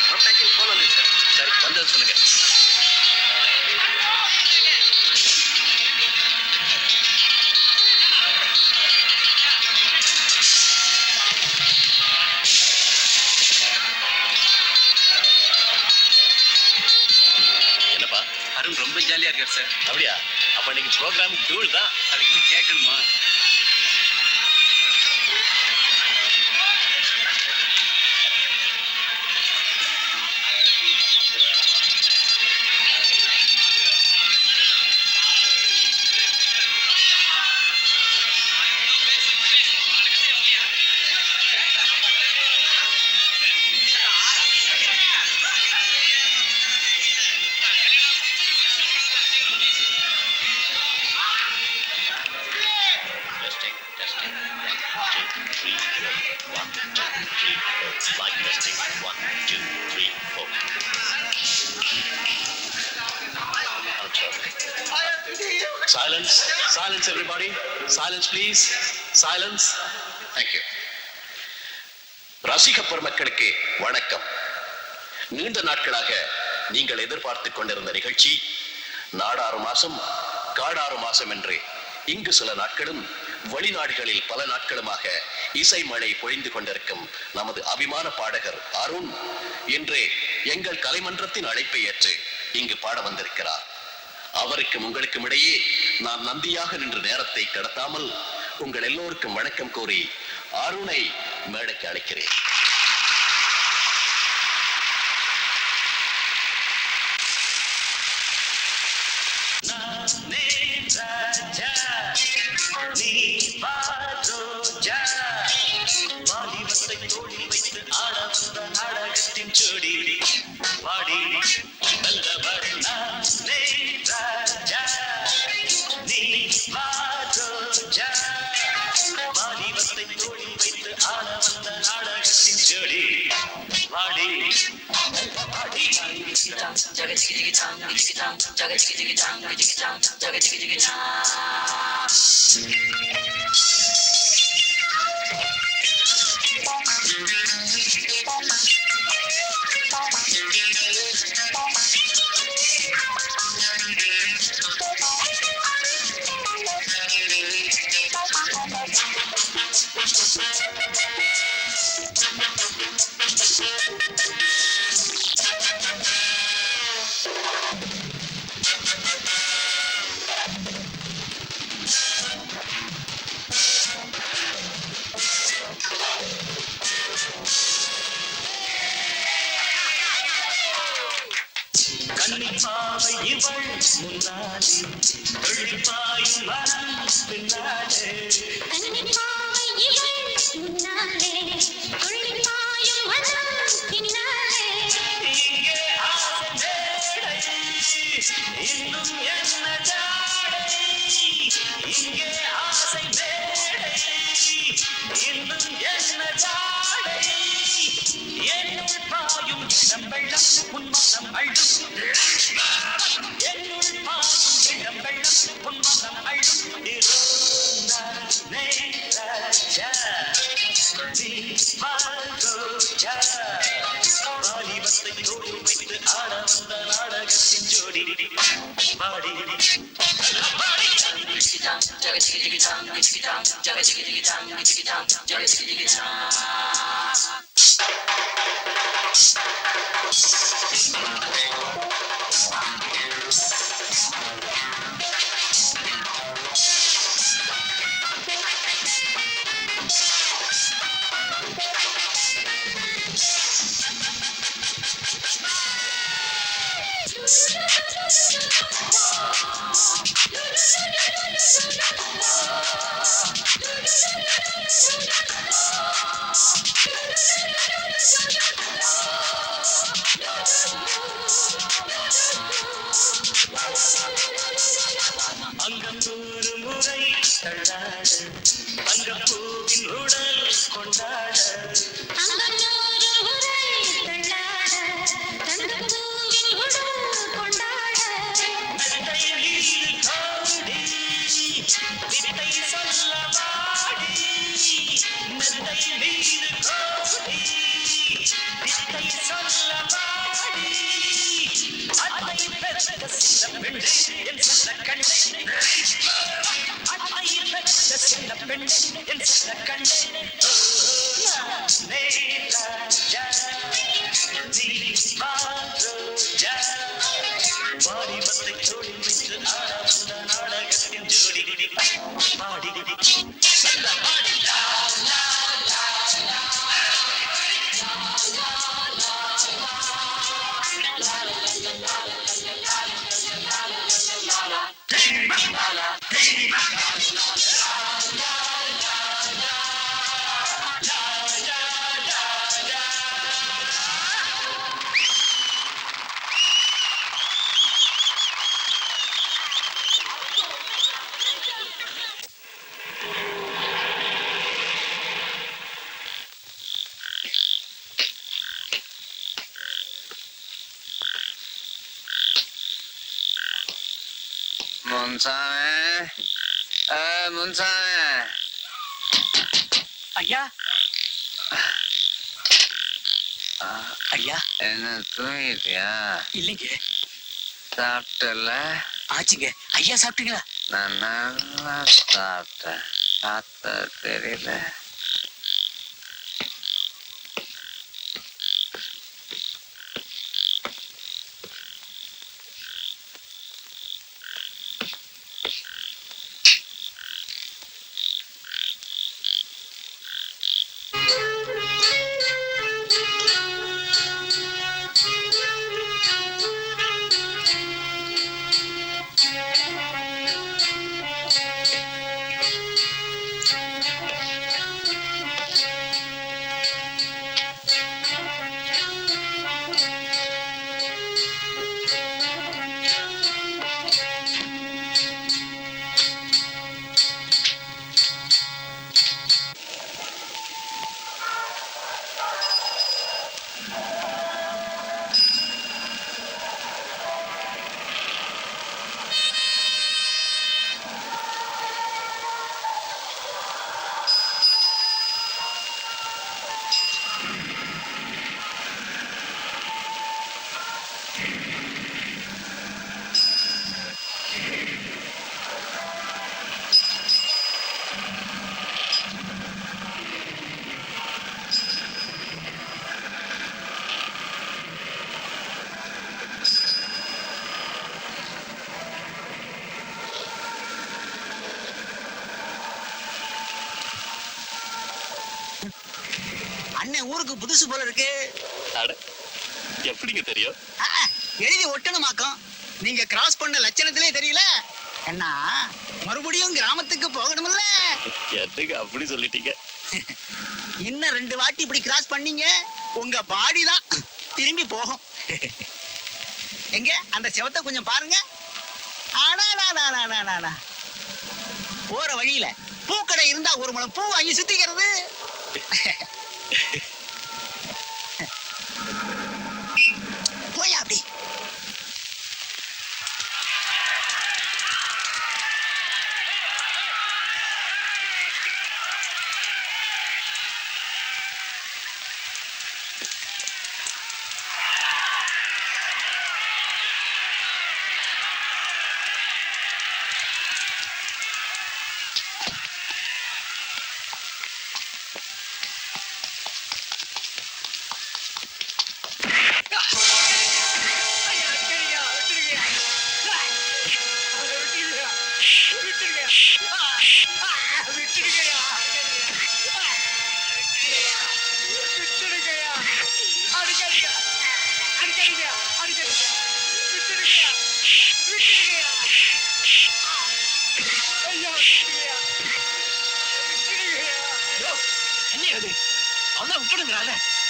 Contacting phone வந்து sir. சரி வந்தது சொல்லுங்க. என்னப்பா அருண் ரொம்ப ஜாலியா இருக்கார் சார். அப்படியா? அப்ப இன்னைக்கு ப்ரோக்ராம் தூள் தான். அதுக்கு கேட்கணுமா? Silence, silence everybody. Silence please. Silence. Thank you. ரசிக பெருமக்களுக்கு வணக்கம். நீண்ட நாட்களாக நீங்கள் எதிர்பார்த்துக் கொண்டிருந்த நிகழ்ச்சி நாடாறு மாசம் காடாறு மாசம் என்று இங்கு சில நாட்களும் வெளிநாடுகளில் பல நாட்களுமாக இசை மழை பொழிந்து கொண்டிருக்கும் நமது அபிமான பாடகர் அருண் இன்று எங்கள் கலைமன்றத்தின் அழைப்பை ஏற்று இங்கு பாட வந்திருக்கிறார். அவருக்கும் உங்களுக்கும் இடையே நான் நந்தியாக நின்று நேரத்தை கடத்தாமல் உங்கள் எல்லோருக்கும் வணக்கம் கூறி அருணை மேடைக்கு அழைக்கிறேன். தோளில் வைத்து ஆட வந்த நாடகத்தின் ஜோடி வாடி நல்லவள் நானே ராஜா நீ வாரோஜா வாலிபத்தை தோளில் வைத்து ஆட வந்த நாடகத்தின் ஜோடி வாடி வாடி கன்னிப்பாவை இவள் முன்னாலே தொழிற்பாயும் மனம் பின்னாலே கன்னிப்பாவை இவள் முன்னாலே தொழிற்பாயும் மனம் பின்னாலே இங்கே ஆசை மேடை இன்னும் என்ன ஜாடை இங்கே ஆசை மேடை இன்னும் என்ன ஜாடை என்னுள் பாயும் இளம் வெள்ளம் உன்மனம் அழும் என்னுள் பாயும் இளம் வெள்ளம் உன்மனம் அழும் நானே ராஜா நீ வாரோஜா வாலிபத்தை தோளில் வைத்து ஆட வந்த நாடகத்தின் ஜோடி பாடி அங்கம் நூறு முறை தள்ளாடு அங்கப்பூவின் உடல் கொண்டாட சொல்ல வாடி மெத்தை நீர் கோடி வித்தை சொல்ல வாடி அன்னை பெற்ற சின்ன பெண்ணே என் சின்ன கண்ணே அன்னை பெற்ற சின்ன பெண்ணே என் சின்ன கண்ணே வாலிபத்தை ஜோடி விட்டு ஆட நாடகத்தின் ஜோடி பாடி முன்சாமி ஐயா ஐயா என்ன தூங்கிட்டியா? இல்லைங்க சாப்பிட்டல? ஆச்சுங்க. ஐயா சாப்பிட்டீங்களா? நான் நல்லா சாப்பிட்டேன். பார்த்தா தெரியல. அண்ணன் ஊருக்கு புதுசு போல இருக்கு. எப்படிங்க தெரியும்? எழுதி ஒட்டணுமாக்கம். நீங்க கிராஸ் பண்ண லட்சணத்திலே தெரியல. என்ன மறுபடியும் கிராமத்துக்கு போகணும்ல? என்னங்க அப்படி சொல்லிட்டீங்க? இன்னும் 2 வாட்டி இப்படி கிராஸ் பண்ணீங்க உங்க பாடி தான் திரும்பி போகும். எங்க அந்த செவத்தை கொஞ்சம் பாருங்க. போற வழியில பூக்கடை இருந்தா ஒரு முளம் பூ வாங்கி சுத்திக்கிறது. போயா அப்படி.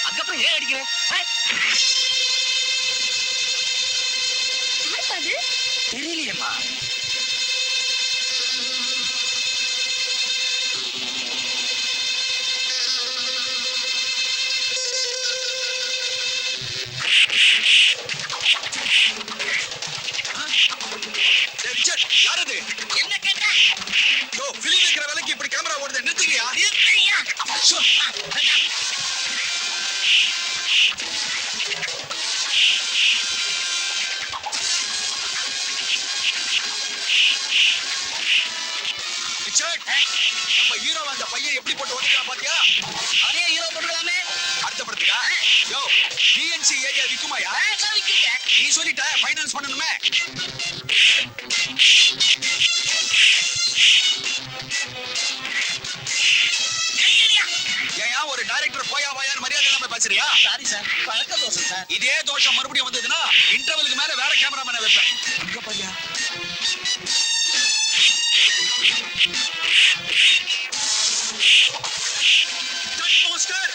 அதுக்கப்புறம் ஏன் அடிக்கிறேன்? தெரியலையம்மா. யாரது? என்ன கேட்டா? பிலிம் இருக்கிற வேலைக்கு இப்படி கேமரா ஓடுது, நிறுத்துறியா? பேசுறியா? சாரி சார், பழக்க தோசை சார். இதே தோஷம் மறுபடியும் வந்ததுன்னா இன்டர்வலுக்கு மேல வேற கேமராமேனை வைப்பேன். இங்க பாரியா? போஸ்டர்.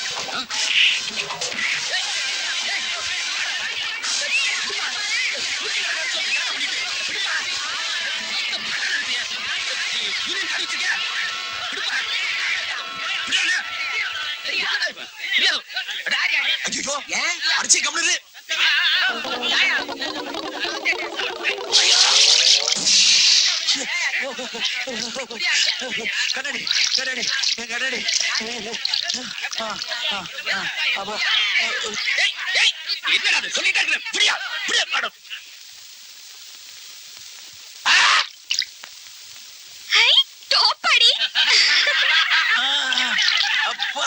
ஐயோ, ஏன்? அடிச்சு கம்முனு. கண்ணாடி, கண்ணாடி, கண்ணாடி. அப்போ என்னடா அது? சொல்லிட்டே இருக்கேன். புரியா? புரியா மேடம்? ஹை டோப்படி அப்பா,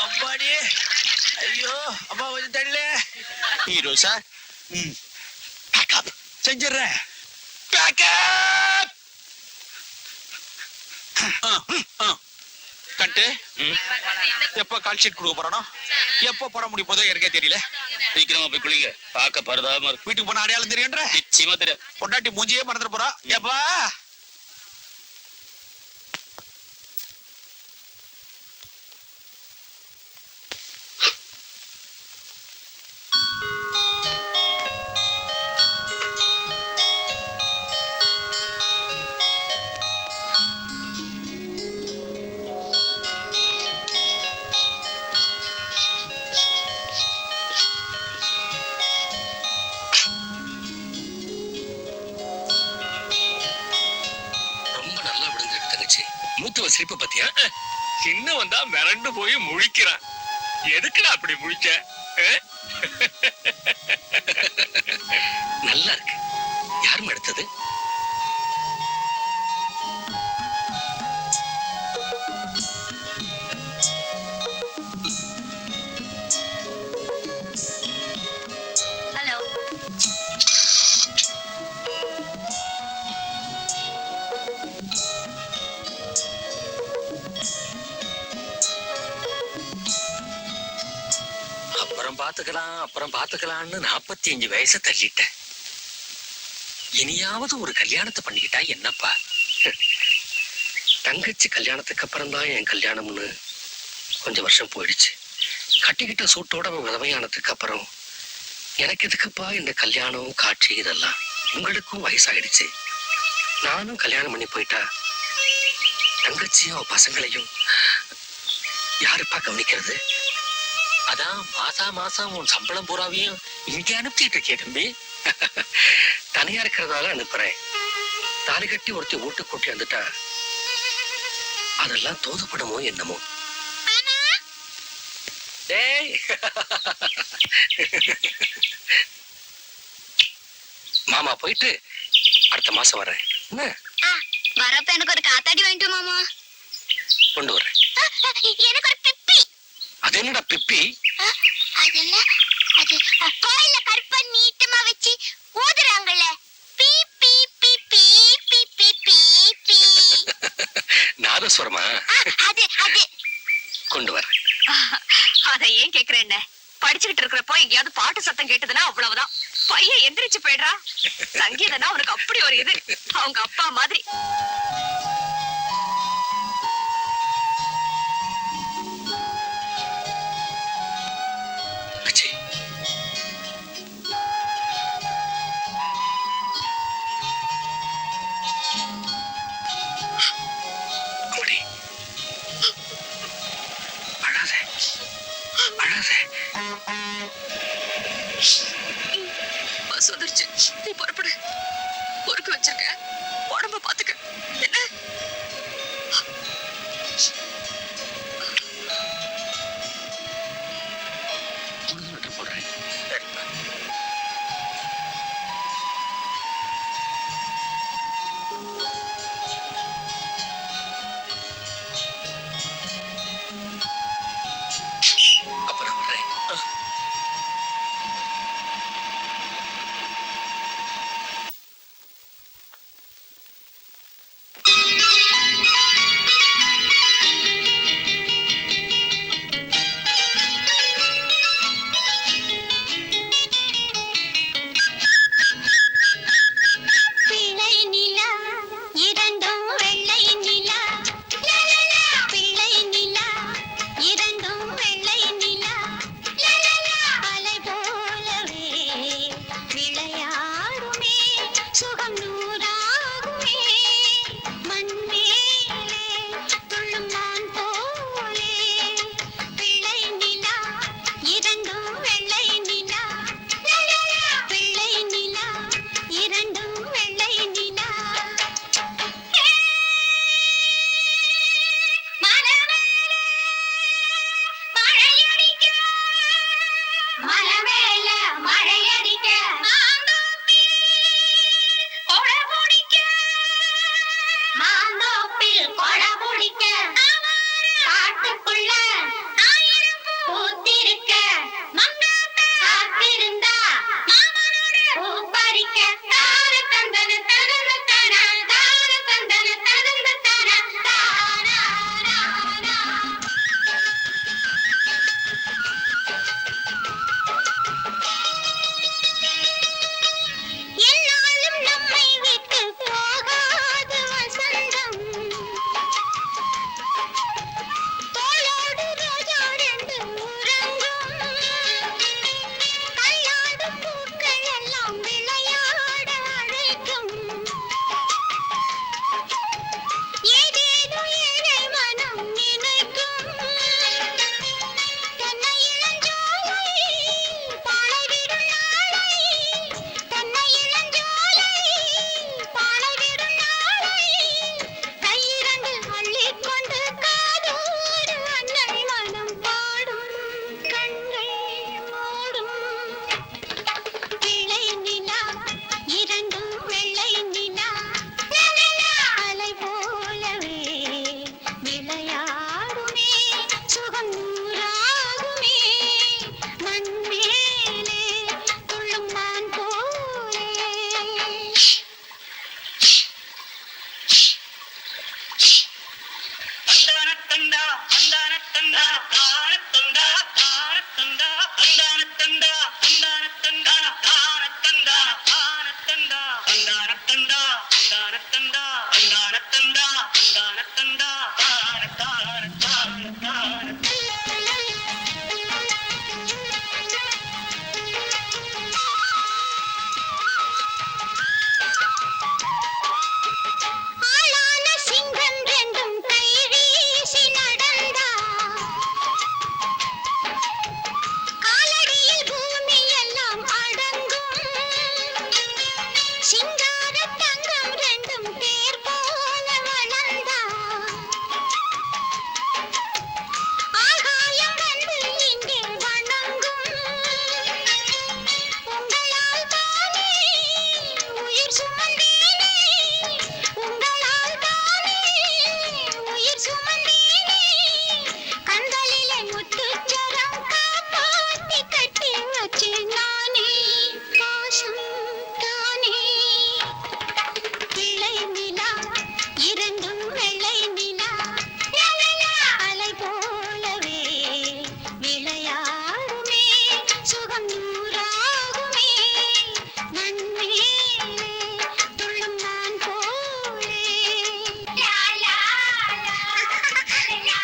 அப்பாடி, ஐயோ, அப்பா கொஞ்சம் தள்ளு. ஹீரோ சார், பேக்கப் செஞ்சிடுறேன். பேக்கப். கட்டு, எப்ப கால் ஷீட் கொடுக்க போறானோ, எப்ப படம் முடிய போதோ எனக்கே தெரியல. சீக்கிரமா போய் குளிங்க. பார்க்க பரதாம இருக்கு. வீட்டுக்கு போன அடையாளம் தெரியுன்ற நிச்சயமா தெரியும். பொண்டாட்டி மூஞ்சியே மறந்துட்டு போறா. எப்பா ரொம்ப நல்லா விழுந்திருக்கு தங்கச்சி. மூத்துவ சிரிப்ப பத்தியா? சின்னவன் தான் மிரண்டு போய் முழிக்கிறான். எதுக்குடா அப்படி முழிச்ச? நல்லா இருக்கு. யாரும் எடுத்தது? ஹலோ அப்புறம் பாத்துக்கலாம்னு 45 வயசை தள்ளிட்டேன். இனியாவது ஒரு கல்யாணத்தை பண்ணிக்கிட்டா என்னப்பா? தங்கச்சி கல்யாணத்துக்கு அப்புறம் தான் என் கல்யாணம்னு கொஞ்சம் வருஷம் போயிடுச்சு. கட்டிக்கிட்ட சூட்டோட விதவையானதுக்கு அப்புறம் எனக்கு எதுக்குப்பா இந்த கல்யாணம் காட்சி இதெல்லாம்? உங்களுக்கும் வயசாயிடுச்சு. நானும் கல்யாணம் பண்ணி போயிட்டா தங்கச்சியும் பசங்களையும் யாருப்பா கவனிக்கிறது? அதான் மாசம் உன் சம்பளம் பூராவையும் இங்க அனுப்பிச்சிட்டு இருக்கேன் தம்பி. தனியா இருக்கிறதால அனுப்புறேன். தாலி கட்டி ஒருத்தி வீட்டு கூட்டி வந்துட்டா அதெல்லாம் தோதுபடுமோ என்னமோ. டேய் மாமா போயிட்டு அடுத்த மாசம் வரேன். என்ன வரப்ப எனக்கு ஒரு காத்தாடி வாங்கிட்டு மாமா. கொண்டு வரேன். எனக்கு ஒரு பிப்பி. அது என்னடா பிப்பி? அதல்ல அது கோயில்ல கற்ப நீட்டமா வச்சு ஊதுறாங்கல்ல. பீ பீ பீ பீ பீ பீ பீ பீ. நாதஸ்வரமா? அது அது கொண்டு வரேன். அத ஏன் கேக்குறேன்? படிச்சுக்கிட்டு இருக்கிறப்போ எங்கேயாவது பாட்டு சத்தம் கேட்டதுன்னா அவ்வளவுதான். பையன் எந்திரிச்சு போயிடுறா. சங்கீதனா அவனுக்கு அப்படி ஒரு இது. அவங்க அப்பா மாதிரி. அச்சி. அம்மாடி. அழாத. அழாத. பஸ் வந்துருச்சு. நீ புறப்படு. பொறுக்க வச்சிருக்க. உடம்ப பாத்துக்க. என்ன? உனக்கு லெட்டர் போடுறேன். அப்ப நான் வர்றேன். காட்டுக்குள்ள ஆயிரம் பூ பூத்திருக்க மங்காத்தா காத்திருந்தா மாமனோட பூ பறிக்க தார தந்தன தகுந்த தானா தார தந்தன தகுந்த தானா தானா என்னாலும் நம்மை விட்டு போகாத வசந்தம் தோளோடு ரோஜா ரெண்டு உறங்கும் கல்லாடும் பூக்கள் எல்லாம் விளையாட அழைக்கும் ஏதேதோ ஏழை மனம் நினைக்கும் தன்னை இளஞ்சோலை பாலைவிடும் நாளை தன்னை இளஞ்சோலை பாலைவிடும் நாளை கையிரண்டு அள்ளிக்கொண்டு காதோடு அன்னை மனம் பாடும் கண்கள் மூடும் வெள்ளை நிலா இரண்டும் வெள்ளை நிலா அலை போலவே விளையாடுமே சுகம் நூறாகுமே மண் மேலே துள்ளும் மான் போலே தந்தானத்தந்தா தந்தானத்தந்தா தானத்தந்தா தானத்தந்தா தந்தானத்தந்தா தந்தானத்தந்தா தானத்தந்தா தானத்தந்தா தந்தானத்தந்தா தந்தானத்தந்தா தந்தானத்தந்தா தந்தானத்தந்தா ஆளான சிங்கம் ரெண்டும் கை வீசி நடந்தா காலடியில் பூமி எல்லாம் அடங்கும் சிங்கார தங்கம் ரெண்டும் தேர் போல வளர்ந்தா ஆகாயம் வந்து இங்கே வணங்கும் உங்களால் தானே உயிர் சுமந்தேனே உங்களால் தானே உயிர் சுமந்தேனே கண்களிலே முத்துச்சரம் காப்பாத்தி கட்டி வச்சு நானே பாசம் தானே வெள்ளை நிலா இரண்டும் வெள்ளை நிலா அலை போலவே விளையாடுமே சுகம் நூறாகுமே மண் மேலே துள்ளும் நான் போலே லா லா லா லா லா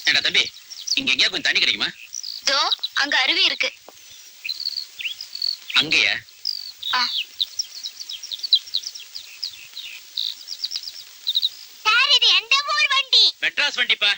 ஏண்டா தம்பி இங்க எங்கேயா கொஞ்சம் தண்ணி கிடைக்குமா தோ அங்க அருவி இருக்கு அங்கேயா சார் இது எந்த ஊர் வண்டி மெட்ராஸ் வண்டிப்பா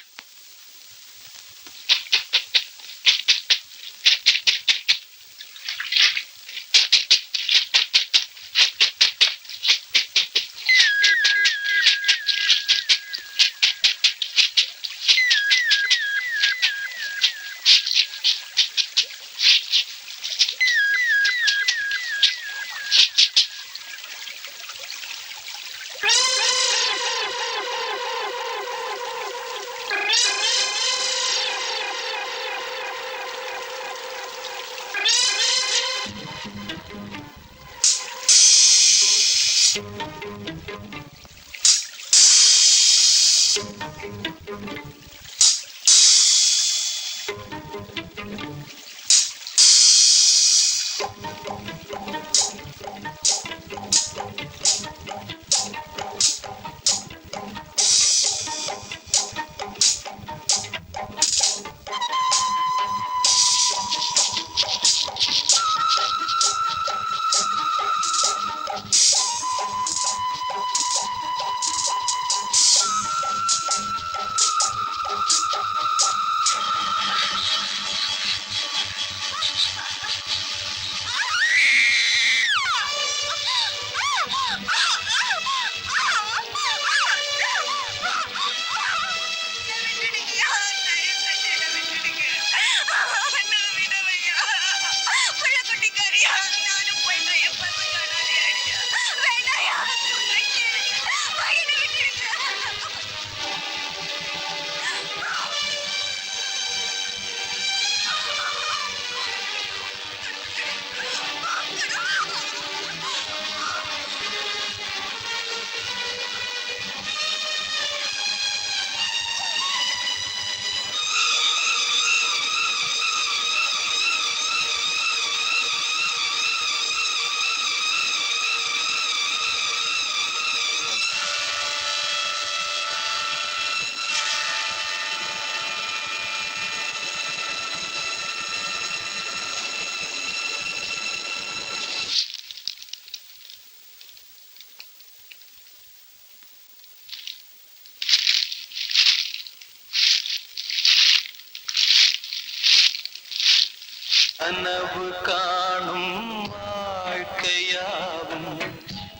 கனவு காணும் வாழ்க்கையாவும்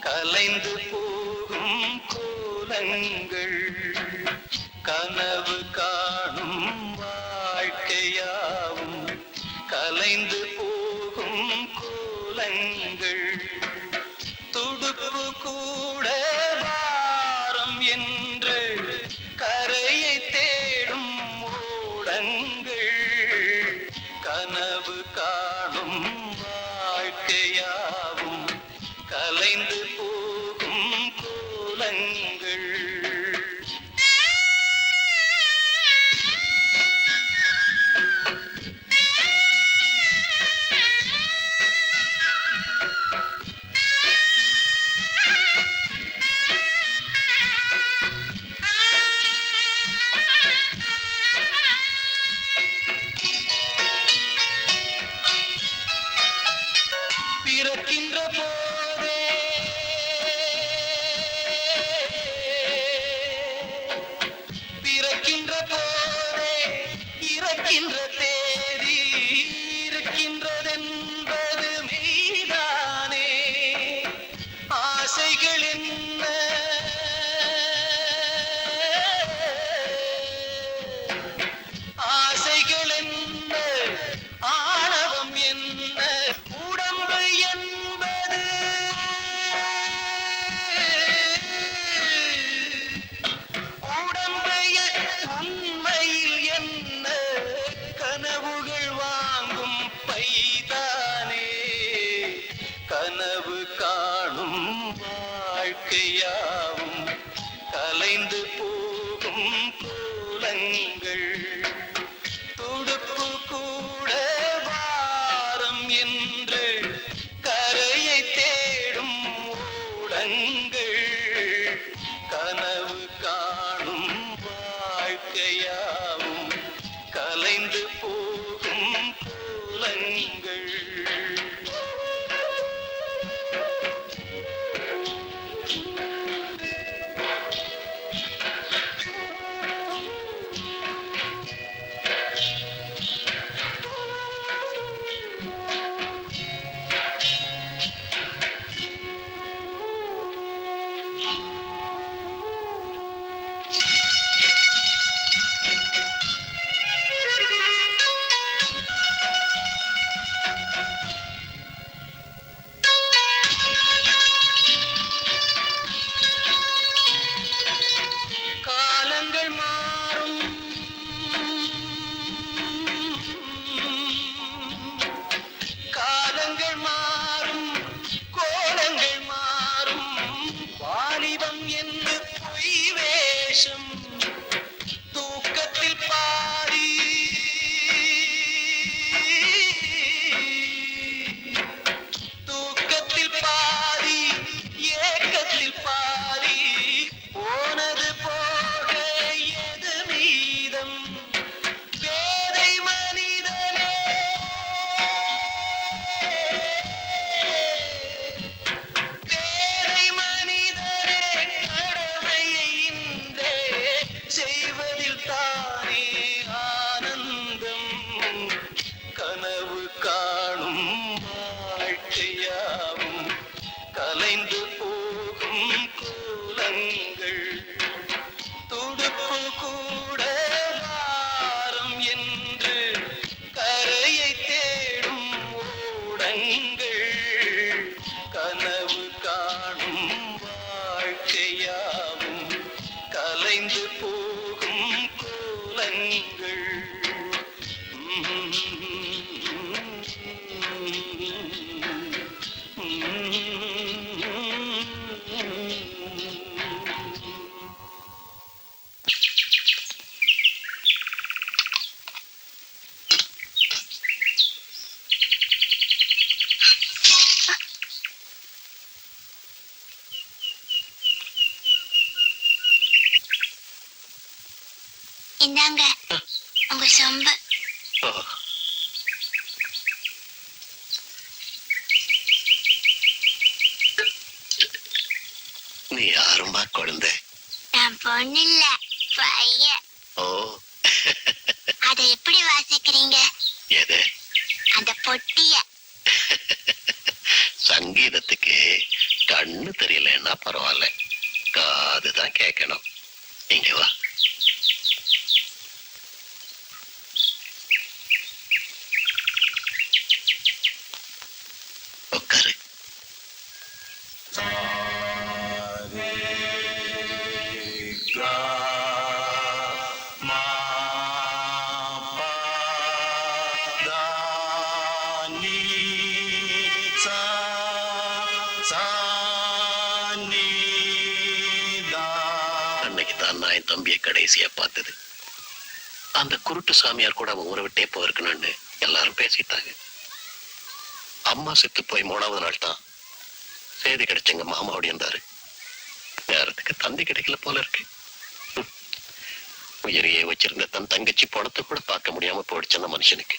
கலைந்து போகும் கோலங்கள். கனவு காணும் வாழ்க்கையாவும் கலைந்து போகும் கோலங்கள். துடுப்பு கூட வாரம் என்று கரையை தேடும் ஓடங்கள். கனவு காணும் வாழ்க்கையாவும் கலைந்து போகும் கோலங்கள். பிறக்கின்ற போதே பிறக்கின்ற போதே இறக்கின்ற தேதி இருக்கின்றதென்பது மெய்தானே. ஆசைகள் என்ன ஆசைகள் என்ன ஆணவம் என்ன உடம்பு என்பது உடம்பைய உண்மையில் என்ன கனவுகள் வாங்கும் பைதானே. கனவு காணும் வாழ்க்கையாவும் கலைந்து போகும் கோலங்கள். துடுப்பு கூட வாரம் என்று கரையை தேடும் ஓடங்கள். கனவு காணும் வாழ்க்கையாவும் கலைந்து போகும் கோலங்கள். காலங்கள் மாறும் காலங்கள் மாறும் கோலங்கள் மாறும். வாலிபம் என்று பொய் வேஷம் தூக்கத்தில் பாதி தூக்கத்தில் பாதி ஏக்கத்தில் பாதி போனது போக எது மீதம். பேதை மனிதனே பேதை மனிதனே கடமையை இன்றே செய்வதில் தானே ஆனந்தம். கனவு காணும் வாழ்க்கையாவும் கலைந்து போகும் கோலங்கள். துடுப்பு கூட வாரம் என்று கரையை தேடும் ஓடங்கள். கனவு காணும் வாழ்க்கையாவும் கலைந்து போகும் கோலங்கள். இந்தாங்க உங்க சொம்பு. நீ யாருமா குழந்தை? நான் பொண்ணு இல்ல பையன். ஓ, அதை எப்படி வாசிக்கிறீங்க? எது? அந்த பொட்டிய. சங்கீதத்துக்கு கண்ணு தெரியலன்னா பரவாயில்ல, காதுதான் கேட்கணும். இங்க வா. உட்காரு. அன்னைக்கு தான் நான் என் தம்பியை கடைசியா பார்த்தது. அந்த குருட்டு சாமியார் கூட அவன் ஊரை விட்டே போயிருக்கணும்னு எல்லாரும் பேசிட்டாங்க. அம்மா செத்து போய் 3வது நாள் தான் செய்தி கிடைச்சங்க மாமா ஓடி இருந்தாரு. நேரத்துக்கு தந்தி கிடைக்கல போல இருக்கு. உயிரையே வச்சிருந்த தன் தங்கச்சி பணத்தை கூட பார்க்க முடியாம போயிடுச்சு அந்த மனுஷனுக்கு.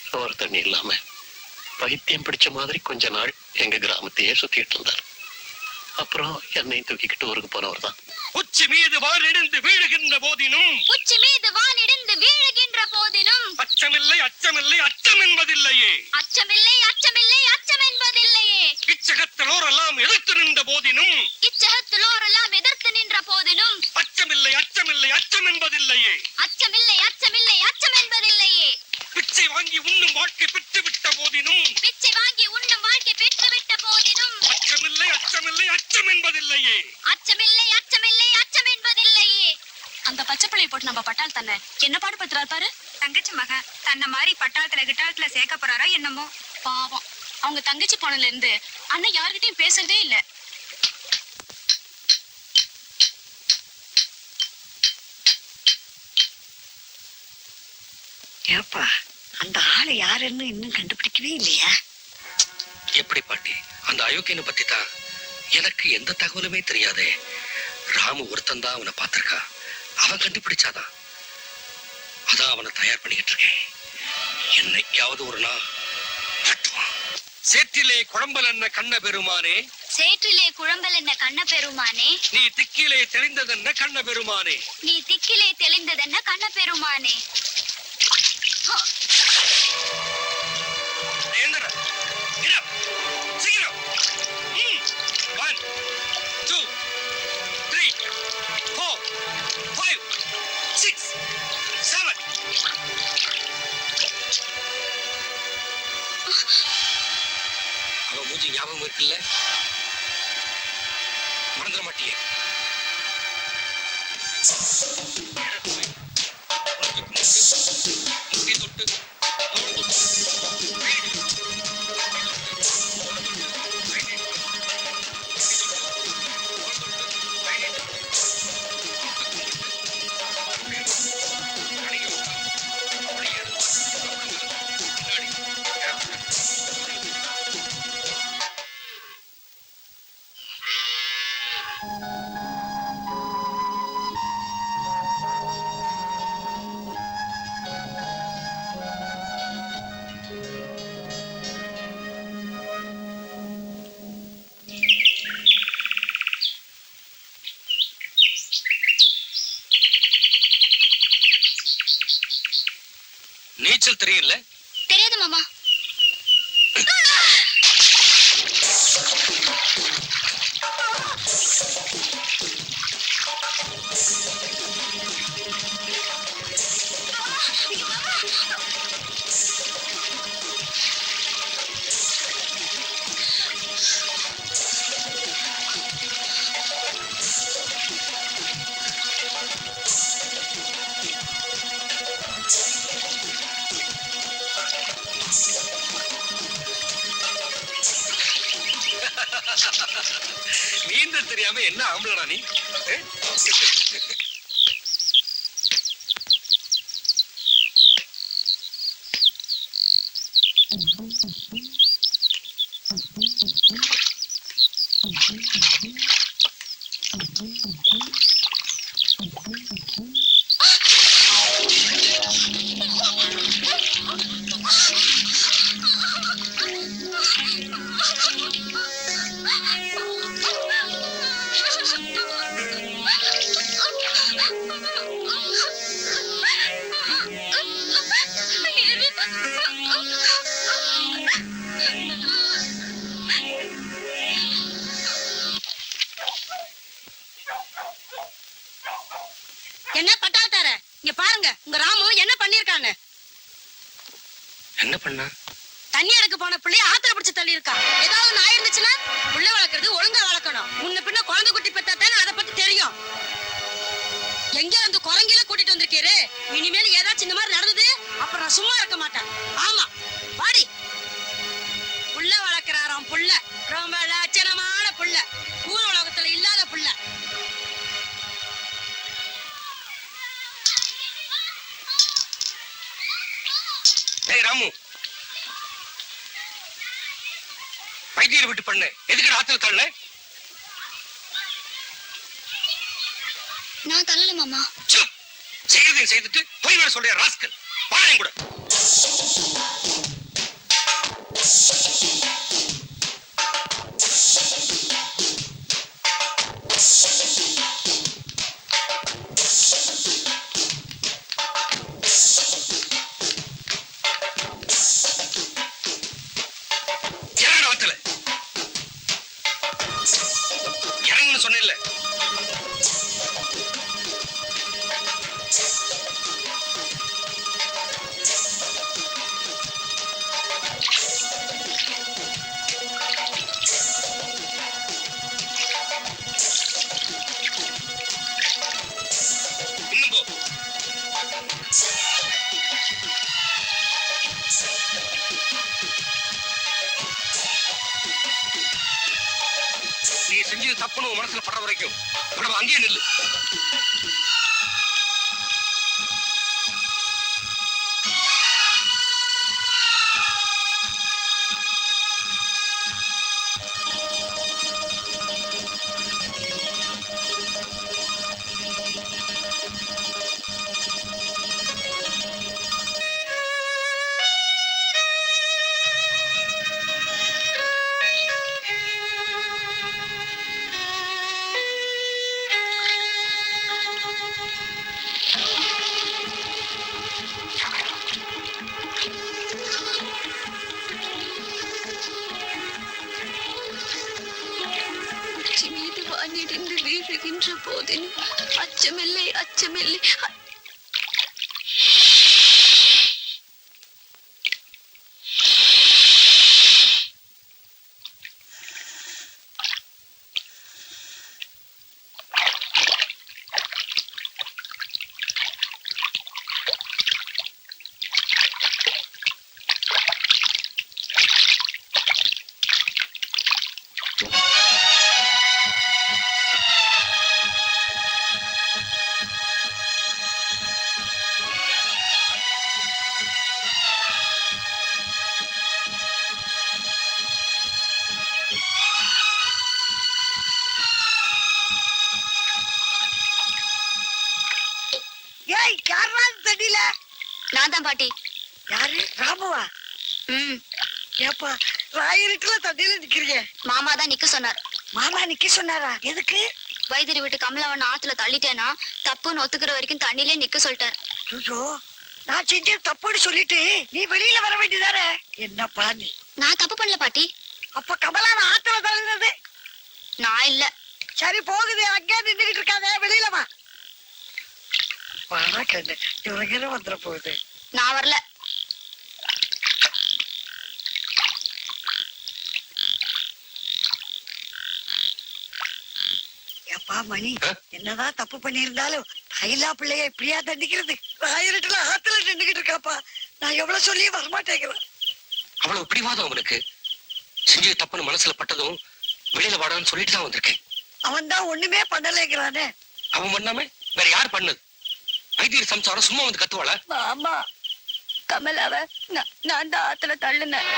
சோறு தண்ணி இல்லாம பைத்தியம் பிடிச்ச மாதிரி கொஞ்ச நாள் எங்க கிராமத்தையே சுத்திட்டு இருந்தார். அப்புறம் என்னையும் தூக்கிக்கிட்டு ஊருக்கு போனவர் தான். உச்சி மீது வானிடிந்து வீழுகின்ற போதினும் உச்சி மீது வானிடிந்து வீழுகின்ற போதினும் அச்சமில்லை அச்சமில்லை அச்சம் என்பதில்லையே. அச்சமில்லை அச்சமில்லை அச்சம் என்பதில்லையே. இச்சகத்திலோரெல்லாம் எதிர்த்து நின்ற போதினும் இச்சகத்திலோரெல்லாம் எதிர்த்து நின்ற போதிலும் அச்சமில்லை அச்சமில்லை அச்சம் என்பதில்லையே. அச்சமில்லை அச்சமில்லை அச்சம் என்பதில்லையே. பிச்சை வாங்கி உண்ணும் வாழ்க்கை பெற்றுவிட்ட போதினும் பிச்சை வாங்கி உண்ணும் வாழ்க்கை பெற்றுவிட்ட போதிலும் அச்சமில்லை அச்சமில்லை அச்சம் என்பதில்லையே. அச்சமில்லை அச்சமில்லை அச்சம் என்பதில்லையே. அந்த பச்சை பிள்ளைய போட்டு நம்ம பட்டாள் தானே என்ன பாடுபடுத்துறாரு பாரு. தங்கச்சி மக தன்னை மாதிரி பட்டாளத்துல கிட்டாளத்துல சேர்க்க போறாரா என்னமோ. பாவம், அவங்க தங்கச்சி போனதுல இருந்து அண்ணன் யார்கிட்டயும் பேசுறதே இல்ல. ஏப்பா, அந்த ஆளு யாருன்னு இன்னும் கண்டுபிடிக்கவே இல்லையா? எப்படி பாட்டி? அந்த அயோக்கியனை பத்தி தான் எனக்கு எந்த தகவலுமே தெரியாதே. ராமு ஒருத்தன் தான் அவனை பார்த்திருக்கா. அவன் கண்டுபிடிச்சாதான். அதான் அவனை தயார் பண்ணிக்கிட்டு இருக்கேன். என்னைக்காவது ஒரு நாள் மாட்டுவான். சேற்றிலே குழம்பல் என்ன கண்ண பெருமானே, சேற்றிலே குழம்பல் என்ன கண்ண பெருமானே, நீ திக்கிலே தெளிந்ததென்ன கண்ண பெருமானே. நீ திக்கிலே தெளிந்ததென்ன கண்ண பெருமானே. ஏந்திர, get up. சீக்கிரம். 1 2 3 4 5 6 7. அவன் மூஞ்சி ஞாபகம் இருக்குல்ல? மறந்துட மாட்டியே. நீச்சல் தெரியல? தெரியாது மாமா. நீந்தல் தெரியாம என்ன ஆம்பளடா நீ? என்ன பட்டாத்தார இங்க பாருங்க உங்க ராமு என்ன பண்ணிருக்கான்னு. என்ன பண்ணா? தண்ணி எடுக்க போன பிள்ளைய ஆத்திர பிடிச்சு தள்ளி இருக்கா. ஏதாவது ஒண்ணு ஆயிருந்துச்சுன்னா புள்ள வளர்க்கறது ஒழுங்கா வளர்க்கணும். முன்ன பின்ன குழந்தை குட்டி பெத்தா தானே அதை பத்தி தெரியும். எங்க அந்த குரங்கில கூட்டிட்டு வந்திருக்கீரு. இனிமேல் ஏதாச்சும் இந்த மாதிரி நடந்தது அப்புறம் நான் சும்மா இருக்க மாட்டேன். ஆமா வாடி. புள்ள வளர்க்கிறாராம் புள்ள. ரொம்ப லட்சணமான புள்ள. ஊர் உலகத்துல இல்லாத புள்ள. ஏய் ராமு, வைத்தியரை விட்டு பண்ணு. எதுக்கு ஆத்துல தள்ள? நான் தள்ளல மாமா. செய்யறதையும் செய்துட்டு போய் வேற சொல்ற ராஸ்கல். பாருங்க கூட. இறங்குன்னு சொன்ன. நீ செஞ்சது தப்புன்னு உன் மனசுல படுற வரைக்கும் இவ்வளவு அங்கேயே நில்லு. வீழுகின்ற போதினும் அச்சமில்லை அச்சமில்லை. நான் தான் பாட்டி. யாரு? ராமுவா? ஏப்பா ராயிருட்டுல தண்ணியில நிக்கிறீங்க? மாமா தான் நிக்க சொன்னார். மாமா நிக்க சொன்னாரா? எதுக்கு? வைத்தியர் விட்டு கமலவன் ஆத்துல தள்ளிட்டேனா தப்புன்னு ஒத்துக்கிற வரைக்கும் தண்ணிலே நிக்க சொல்லிட்டார். ஐயோ, நான் செஞ்ச தப்புன்னு சொல்லிட்டு நீ வெளியில வர வேண்டியதானே? என்னப்பா நீ? நான் தப்பு பண்ணல பாட்டி. அப்ப கமலாவை ஆத்துல தள்ளினது நான் இல்ல. சரி போகுது, அங்கே நின்றுகிட்டு இருக்காங்க, வெளியில வா. வாடா கண்ணு, இவங்க வந்துட போகுது. நான் வரல. எப்பா மணி, என்னதான் தப்பு பண்ணியிருந்தாலும் தைலா பிள்ளைய இப்படியா தண்டிக்கிறது? ஆயிரட்டுல ஆத்துல நின்றுகிட்டு இருக்காப்பா. நான் எவ்வளவு சொல்லி வரமாட்டேங்கிறேன். அவ்வளவு பிடிவாதம் அவனுக்கு. செஞ்சது தப்புன்னு மனசுல பட்டதும் வெளியில வாடான்னு சொல்லிட்டு தான் வந்திருக்கேன். அவன் தான் ஒண்ணுமே பண்ணலைங்கிறானே. அவன் பண்ணாம வேற யார் பண்ணது? வைத்தியர் சம்சாரம் சும்மா வந்து கத்துவாள? மாமா, கமலாவ நான் தான் ஆத்துல தள்ளுனேன்.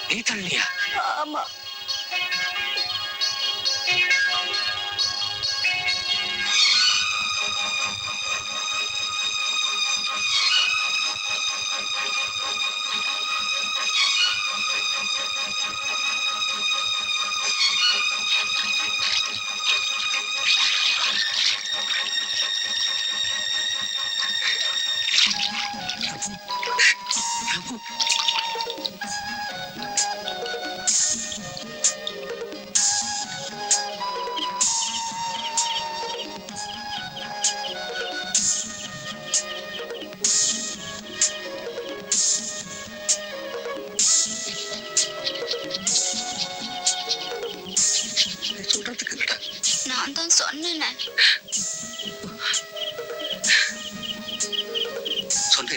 நீ தள்ளியா? ஆமா. அதான் சொன்னேன். சொன்ன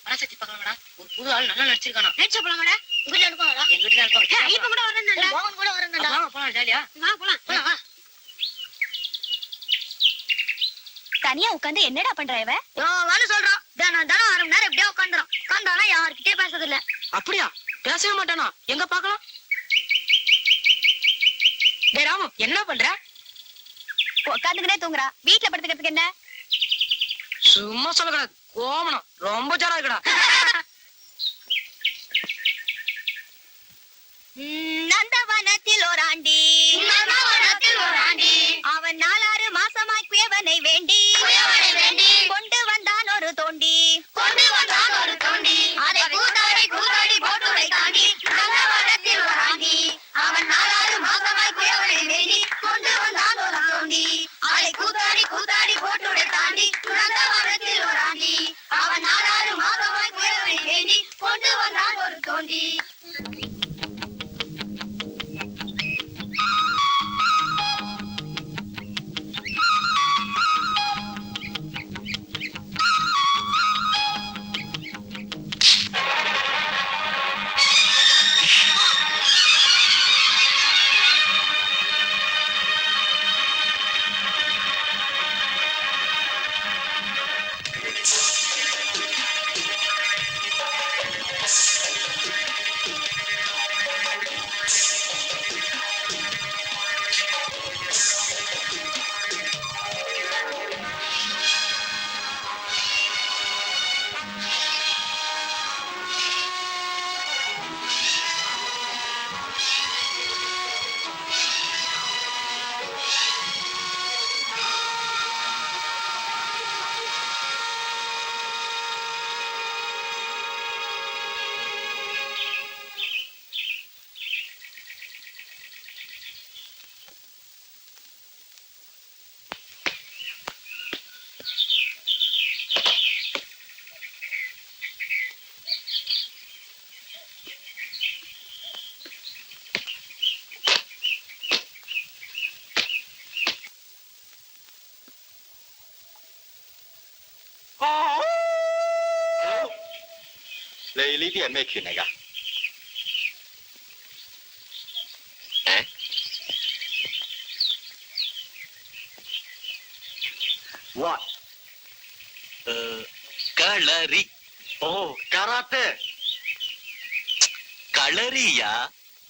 பராசக்தி பார்க்கலாம்டா. ஒரு புது ஆள் நல்லா நடிச்சிருக்கானா. நைட் போலாமாடா? உங்க வீட்டுல இருப்பாங்களா? எங்க வீட்டுல இருப்பாங்க. ஐயப்பன் கூட வரேன்டா. மோகன் கூட வரேன்டா. வாங்க போலாம் ஜாலியா. வா போலாம். போலாம் வா. தனியா உட்கார்ந்து என்னடா பண்ற இவ? யோவான்னு சொல்றான். தினம் 1/2 மணி நேரம் இப்படியே உட்காந்துரும். உட்காந்தானா யார்கிட்டயே பேசுறது இல்ல. அப்படியா? பேசவே மாட்டானா? எங்க பார்க்கலாம்? டேய் ராமு, என்ன பண்ற? உட்காந்துக்கிட்டே தூங்குறா. வீட்டுல படுத்துக்கிறதுக்கு என்ன? சும்மா சொல்லக்கூடாது. கோமணம் ரொம்ப ஜாரா இருக்குடா. நந்தவனத்தில் ஓராண்டி அவன் 4-6 மாசமாய் குயவனை வேண்டி கொண்டு வந்தான் ஒரு தோண்டி அதை கூத்தாடி கூத்தாடி போட்டுடை தாண்டி நந்தவனத்தில் ஓராண்டி அவன் 4-6 மாசமாய் குயவனை வேண்டி கொண்டு வந்தான் ஒரு தோண்டி அதை கூத்தாடி கூத்தாடி போட்டுடை தாண்டி நந்தவனத்தில் ஓராண்டி அவன் 4-6 மாசமாய் குயவனை வேண்டி கொண்டு வந்தான் ஒரு தோண்டி.你呢啲係咩拳嚟㗎？What？களரி.哦，karate， களரியா?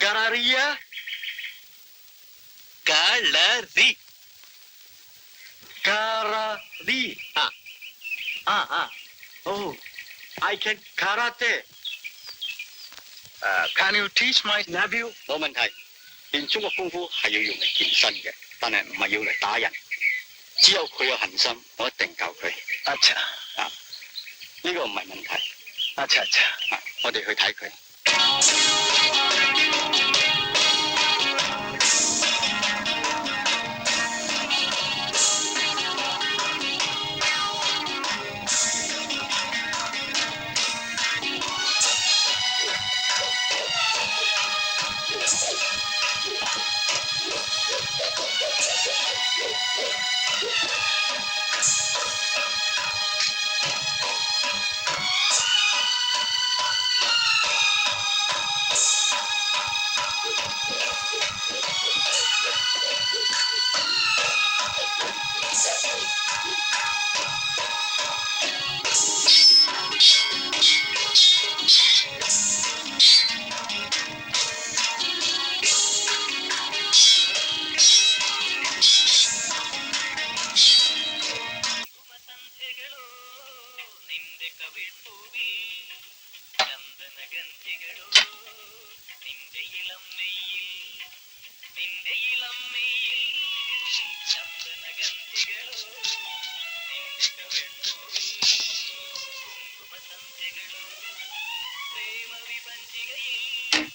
karariya， kalari. karari。Oh， I can karate。Can you teach my nephew？ 冇問題。練中國功夫係要用嚟健身嘅，但係唔係要嚟打人。只有佢有恒心，我一定教佢。अच्छा。呢個唔係問題。अच्छा。我哋去睇佢。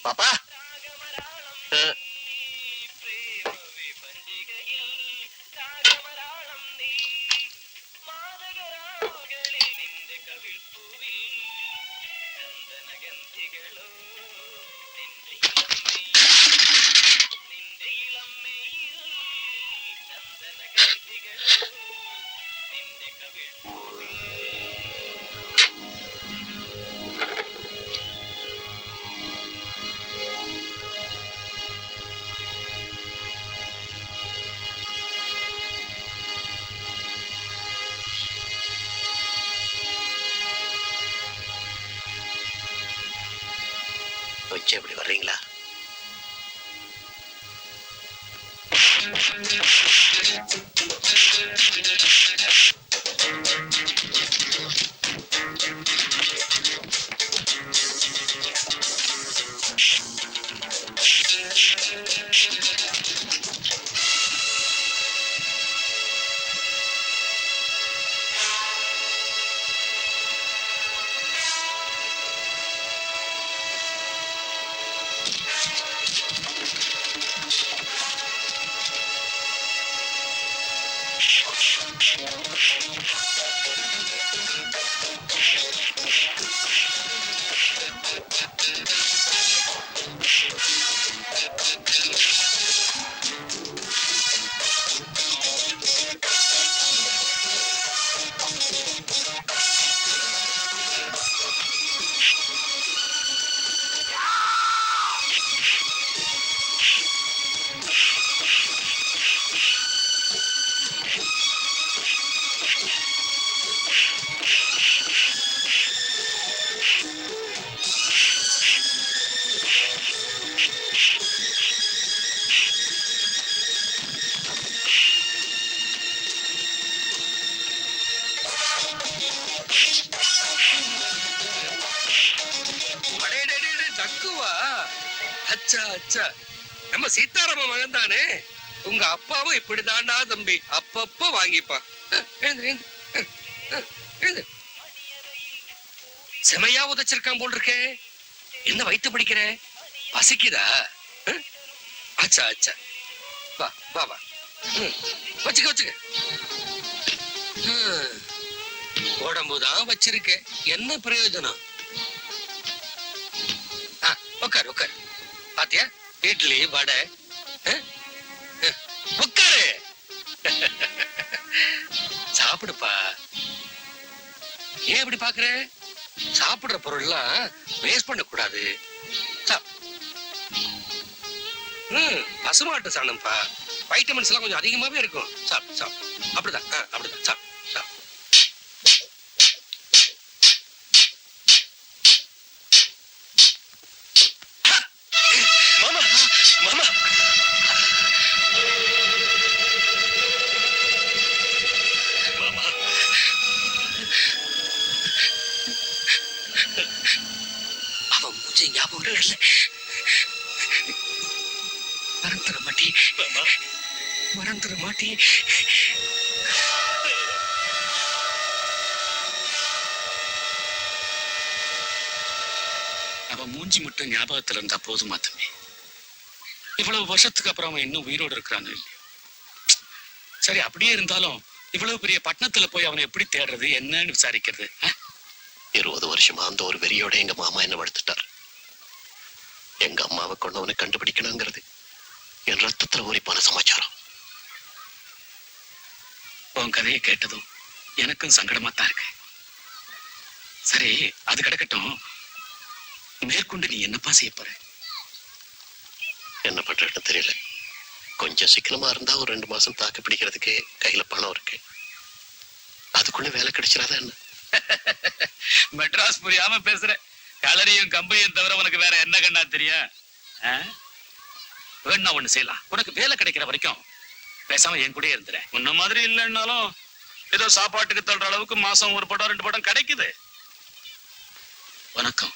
பாப்பா. கொஞ்சம் இப்படி வர்றீங்களா? தக்குவா? அச்சா அச்சா, நம்ம சீதாராம மகன் தானே. உங்க அப்பாவும் இப்படிதான்டா தம்பி, அப்பப்ப வாங்கிப்பா. செமையா உதைச்சிருக்கான் போல் இருக்கே. என்ன வயித்து பிடிக்கிற? பசிக்குதா? அச்சா அச்சா, வா வா வா, வச்சுக்க வச்சுக்க. உடம்புதான் வச்சிருக்க, என்ன பிரயோஜனம்? உட்காரு உட்காரு. பாத்தியா, இட்லி வடை. உட்காரு, சாப்பிடுப்பா. ஏன் இப்படி பாக்குற? சாப்பிடுற பொருள்லாம் வேஸ்ட் பண்ண கூடாது. பசுமாட்டு சாணம்ப்பா, வைட்டமின்ஸ் எல்லாம் கொஞ்சம் அதிகமாவே இருக்கும். சாப்பிடு சாப்பிடு. அப்படிதான் அப்படிதான் சாப்பிடு சாப்பிடு. மாமா மாமா, அவன் மூஞ்சி ஞாபகம் இல்ல. மறந்துட மாட்டி, மறந்துட மாட்டி. அவன் மூஞ்சி மட்டும் ஞாபகத்துல இருந்தா போதுமா தம்பி? இவ்வளவு வருஷத்துக்கு அப்புறம் அவன் இன்னும் உயிரோடு இருக்கிறான்னு இல்லையா? சரி, அப்படியே இருந்தாலும் இவ்வளவு பெரிய பட்டணத்துல போய் அவனை எப்படி தேடுறது, என்னன்னு விசாரிக்கிறது? 20 வருஷமா அந்த ஒரு வெறியோட எங்க மாமா என்ன வளர்த்துட்டார். எங்க அம்மாவை கொண்டவனை கண்டுபிடிக்கணுங்கிறது என் ரத்தத்துல ஊறிப்பான சமாச்சாரம். உன் கதையை கேட்டதும் எனக்கும் சங்கடமா தான் இருக்கு. சரி, அது கிடக்கட்டும். மேற்கொண்டு நீ என்னப்பா செய்ய போற? என்ன பண்றேன்னு தெரியல. கொஞ்சம் சிக்கனமா இருந்தா ஒரு 2 மாசம் தாக்கு பிடிக்கிறதுக்கு கையில பணம் இருக்கு. அதுக்குள்ள வேலை கிடைச்சிடாத என்ன? மெட்ராஸ் புரியாம பேசுற. கலரியும் கம்பையும் தவிர உனக்கு வேற என்ன கண்ணா தெரியும்? வேணா ஒண்ணு செய்யலாம். உனக்கு வேலை கிடைக்கிற வரைக்கும் பேசாம என் கூட இருந்துற. முன்ன மாதிரி இல்லைன்னாலும் ஏதோ சாப்பாட்டுக்கு தள்ளுற அளவுக்கு மாசம் 1 படம் 2 படம் கிடைக்குது. உனக்கும்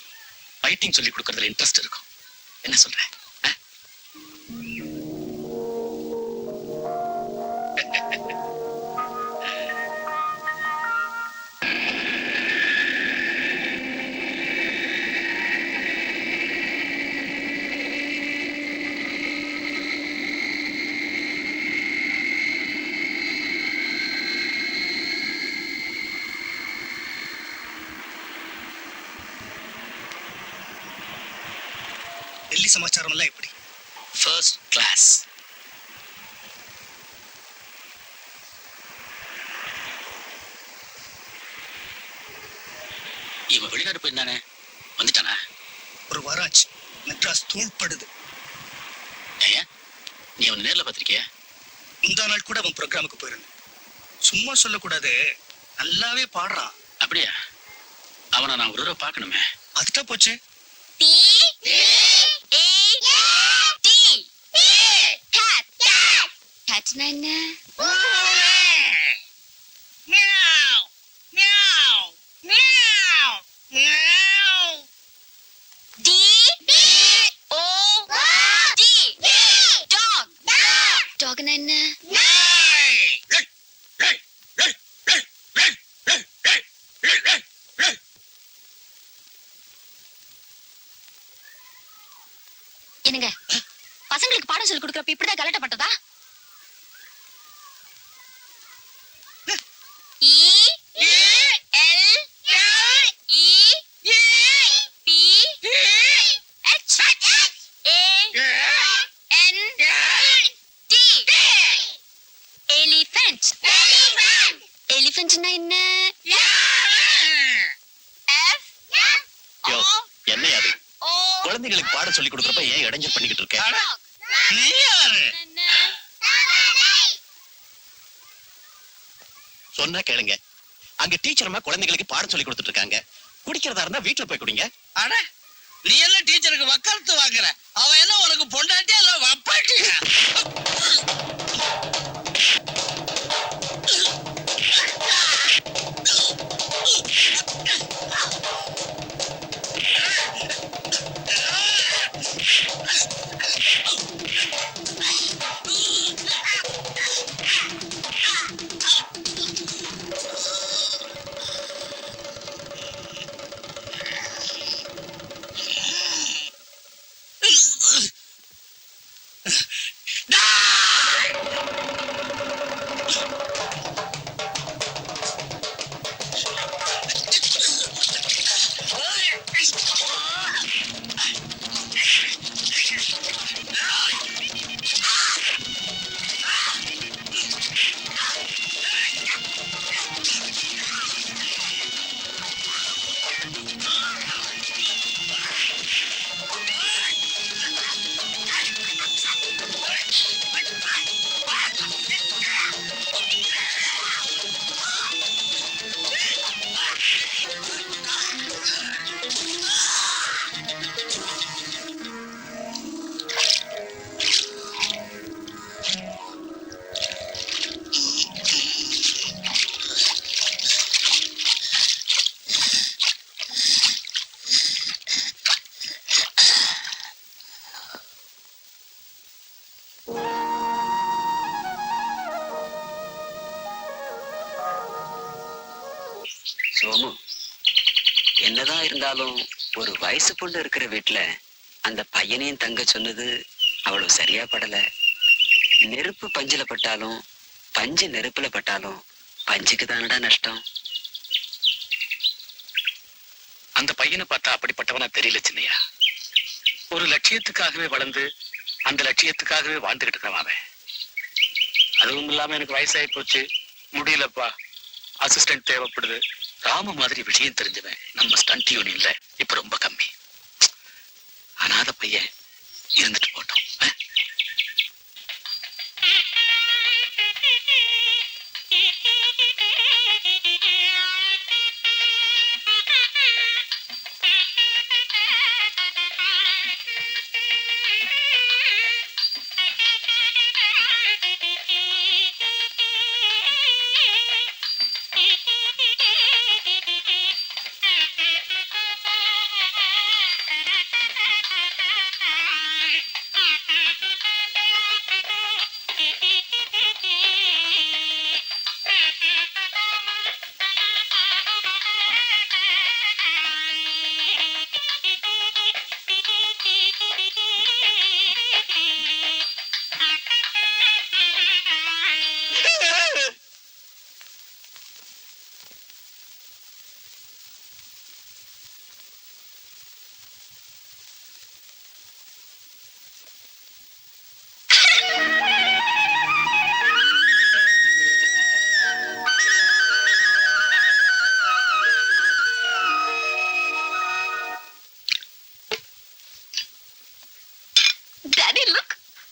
ஃபைட்டிங் சொல்லி கொடுக்கறதுல இன்ட்ரெஸ்ட் இருக்கும். என்ன சொல்ற? டெல்லி சமாச்சாரம் எல்லாம் எப்படி? First class. இவன் வெளிநாடு போயிருந்தானே, வந்துட்டானா? ஒரு வாராச்சு. மெட்ராஸ் தூள்படுது. ஏன் நீ அவன் நேர்ல பாத்திருக்கிய? முந்தா நாள் கூட அவன் ப்ரோக்ராமுக்கு போயிருந்தேன். சும்மா சொல்லக்கூடாது, நல்லாவே பாடுறான். அப்படியா? அவனை நான் ஒரு தடவை பார்க்கணுமே. அதுதான் போச்சு. T A T cat catனா என்ன meow meow meow meow D O D dog dogனா என்ன என்னங்க பசங்களுக்கு பாடம் சொல்லி கொடுக்கறப்ப இப்படிதான் கலட்டப்பட்டதா E L E P H A N T elephant elephantனா என்ன F யோ, என்ன அது O குழந்தைகளுக்கு பாடம் சொல்லி கொடுக்கறப்ப ஏன் இடைஞ்சல் பண்ணிக்கிட்டு இருக்க? நீ யாரு? என்ன சொன்னா கேளுங்க. அங்க டீச்சர்மா குழந்தைகளுக்கு பாடம் சொல்லி கொடுத்துட்டு இருக்காங்க. குடிக்கிறதா இருந்தா வீட்டுல போய் குடிங்க. அட நீ எல்லாம் டீச்சருக்கு வக்காலத்து வாங்குற, அவன் என்ன உனக்கு பொண்டாட்டியா இல்ல வப்பாட்டியா? சோமு, என்னதான் இருந்தாலும் ஒரு வயசு பொண்ணு இருக்கிற வீட்டுல அந்த பையனையும் தங்க சொன்னது அவ்வளவு சரியா படல. நெருப்பு பஞ்சுல பட்டாலும் பஞ்சு நெருப்புல பட்டாலும் பஞ்சுக்கு தானடா நஷ்டம். அந்த பையனை பார்த்தா அப்படிப்பட்டவனா தெரியல சின்னையா. ஒரு லட்சியத்துக்காகவே வளர்ந்து அந்த லட்சியத்துக்காகவே வாழ்ந்துகிட்டு இருக்கிறவன் அவன். அதுவும் இல்லாம எனக்கு வயசாகி போச்சு, முடியலப்பா, அசிஸ்டன்ட் தேவைப்படுது. ராம மாதிரி விஷயம் தெரிஞ்சவன் நம்ம ஸ்டண்ட் யூனியன்ல இப்ப ரொம்ப கம்மி. அனாத பையன் இருந்துட்டு போட்டோம்.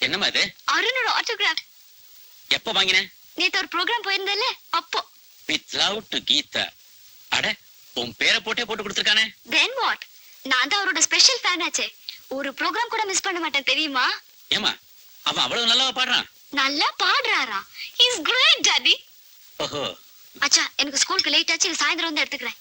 என்னமா இது? அருணோட ஆட்டோகிராஃப். எப்ப வாங்கின? நேத்து ஒரு ப்ரோக்ராம் போயிருந்தல அப்போ. With love to Geetha. அட, உன் பேரை போட்டே போட்டு கொடுத்திருக்கானே. Then what? நான் தான் அவரோட ஸ்பெஷல் ஃபேன் ஆச்சே. ஒரு ப்ரோக்ராம் கூட மிஸ் பண்ண மாட்டேன் தெரியுமா? ஏமா அவன் அவ்வளவு நல்லாவா பாடுறான்? நல்லா பாடுறாரா? He is great daddy. ஓஹோ. அச்சா எனக்கு ஸ்கூலுக்கு லேட் ஆச்சு, சாயந்தரம் வந்து எடுத்துக்கிறேன்.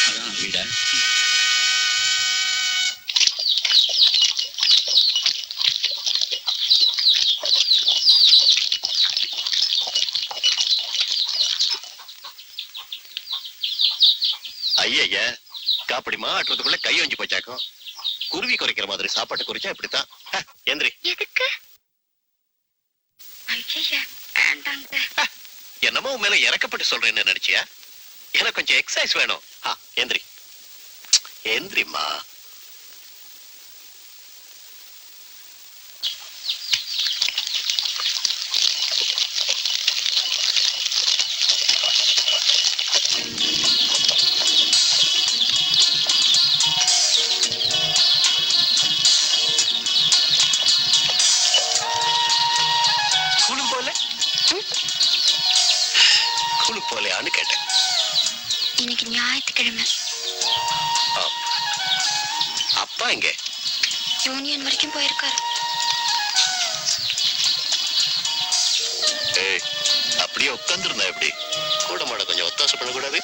அதான் வீடா? ஐயா காப்படி மாட்டுறதுக்குள்ள கை வஞ்சி போச்சாக்கும். குருவி குறைக்கிற மாதிரி சாப்பாட்டு குறிச்சா இப்படித்தான். எந்திரி. எதுக்கு? ஐயா வேண்டாங்க. என்னமோ உன் மேல இறக்கப்பட்டு சொல்றேன்னு நினைச்சியா? எனக்கு கொஞ்சம் எக்ஸசைஸ் வேணும். எந்திரி எந்திரிம்மா. ஸ்கூலுக்கு போகலையான்னு கேட்டேன். இன்னைக்கு ஞாயிற்றுக்கிழமை. அப்பா எங்க? யூனியன் வரைக்கும் போயிருக்காரு. ஏய், அப்படியே உட்கார்ந்துருந்தா எப்படி? கூட மாட கொஞ்சம் ஒத்தாசை பண்ணக்கூடாது?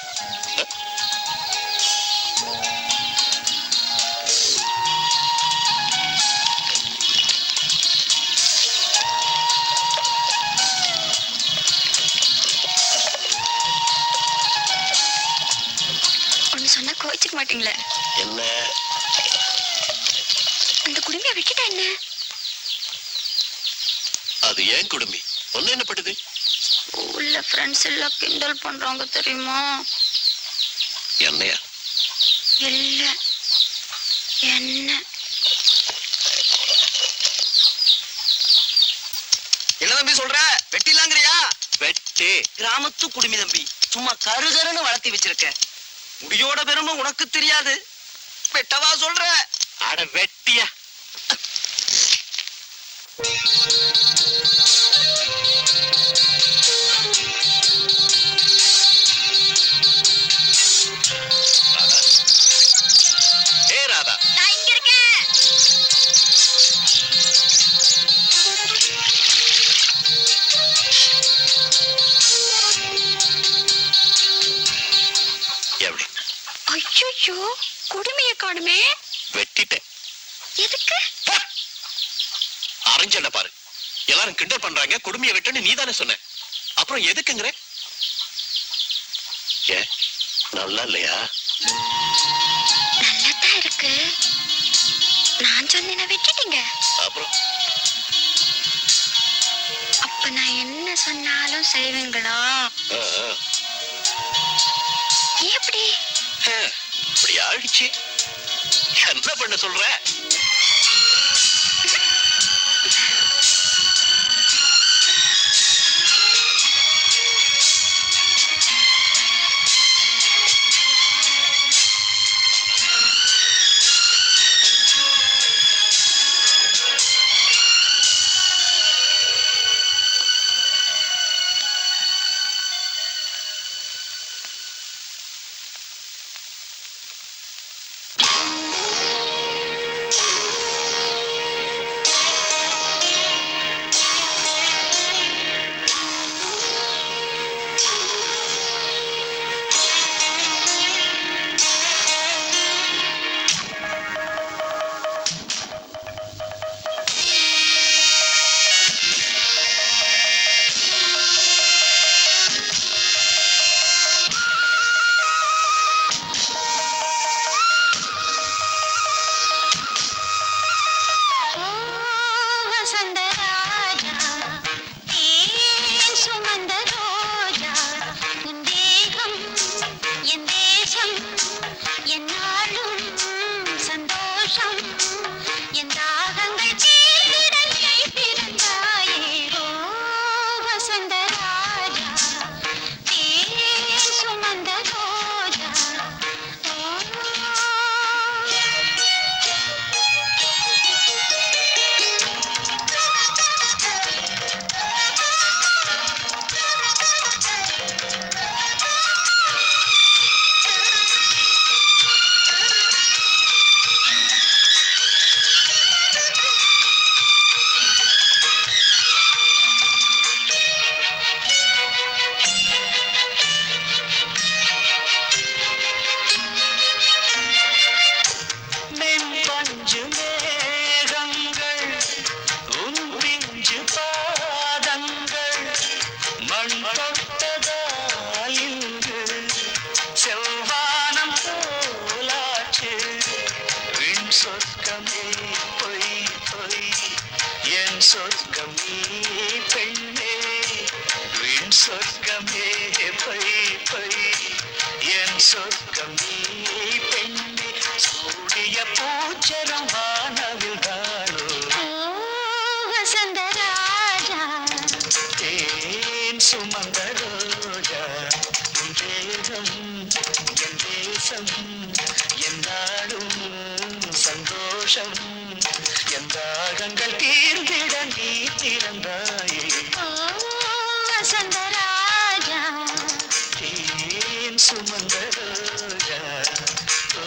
சொன்னா கோச்சிக்க மாட்டீங்களே? என்ன? அந்த குடும்பியை விட்டுட்டா என்ன? அது ஏன் குடும்பி? ஒண்ணு என்ன படுது? ஸ்கூல்ல ஃப்ரெண்ட்ஸ் எல்லாம் கிண்டல் பண்றாங்க தெரியுமா? என்னையா? இல்ல என்ன? என்ன தம்பி சொல்ற? வெட்டிலாங்கறியா? வெட்டி கிராமத்து குடுமி தம்பி, சும்மா கருகருன்னு வளர்த்தி வச்சிருக்க. முடியோட பெருமை உனக்கு தெரியாது. வெட்டவா சொல்ற? அட வெட்டியா. ராதா, நான் இங்க இருக்கேன். எப்படி? ஐயோ குடுமையை காணுமே. வெட்டிட்டேன். எதுக்கு? அரைஞ்சல பாரு. எல்லாரும் கிண்டல் பண்றாங்க, குடுமையை வெட்டுன்னு நீதானே சொன்ன. அப்புறம் எதுக்குங்கிற? ஏன் நல்லா இல்லையா? நல்லாதான் இருக்கு. நான் சொன்னேன் வெட்டிட்டீங்க. அப்புறம் அப்ப நான் என்ன சொன்னாலும் செய்வீங்களா? எப்படி? இப்படி ஆயிடுச்சு. என்ன பண்ண சொல்ற? சொர்க்கமே பெண்ணே வீண் சொர்க்கமே பை பை என் சொர்க்கமே பெண்ணே சூடிய பூச்சரம் வானவில் தானோ வசந்தராஜா தேன் சுமந்த ரோஜா உன் தேகம் என் தேசம் என்னாலும் சந்தோஷம் என் தாகங்கள் தீர்ந்திட நீ திறந்தாயே வசந்தராஜா தேன் சுமந்த ரோஜா ஓ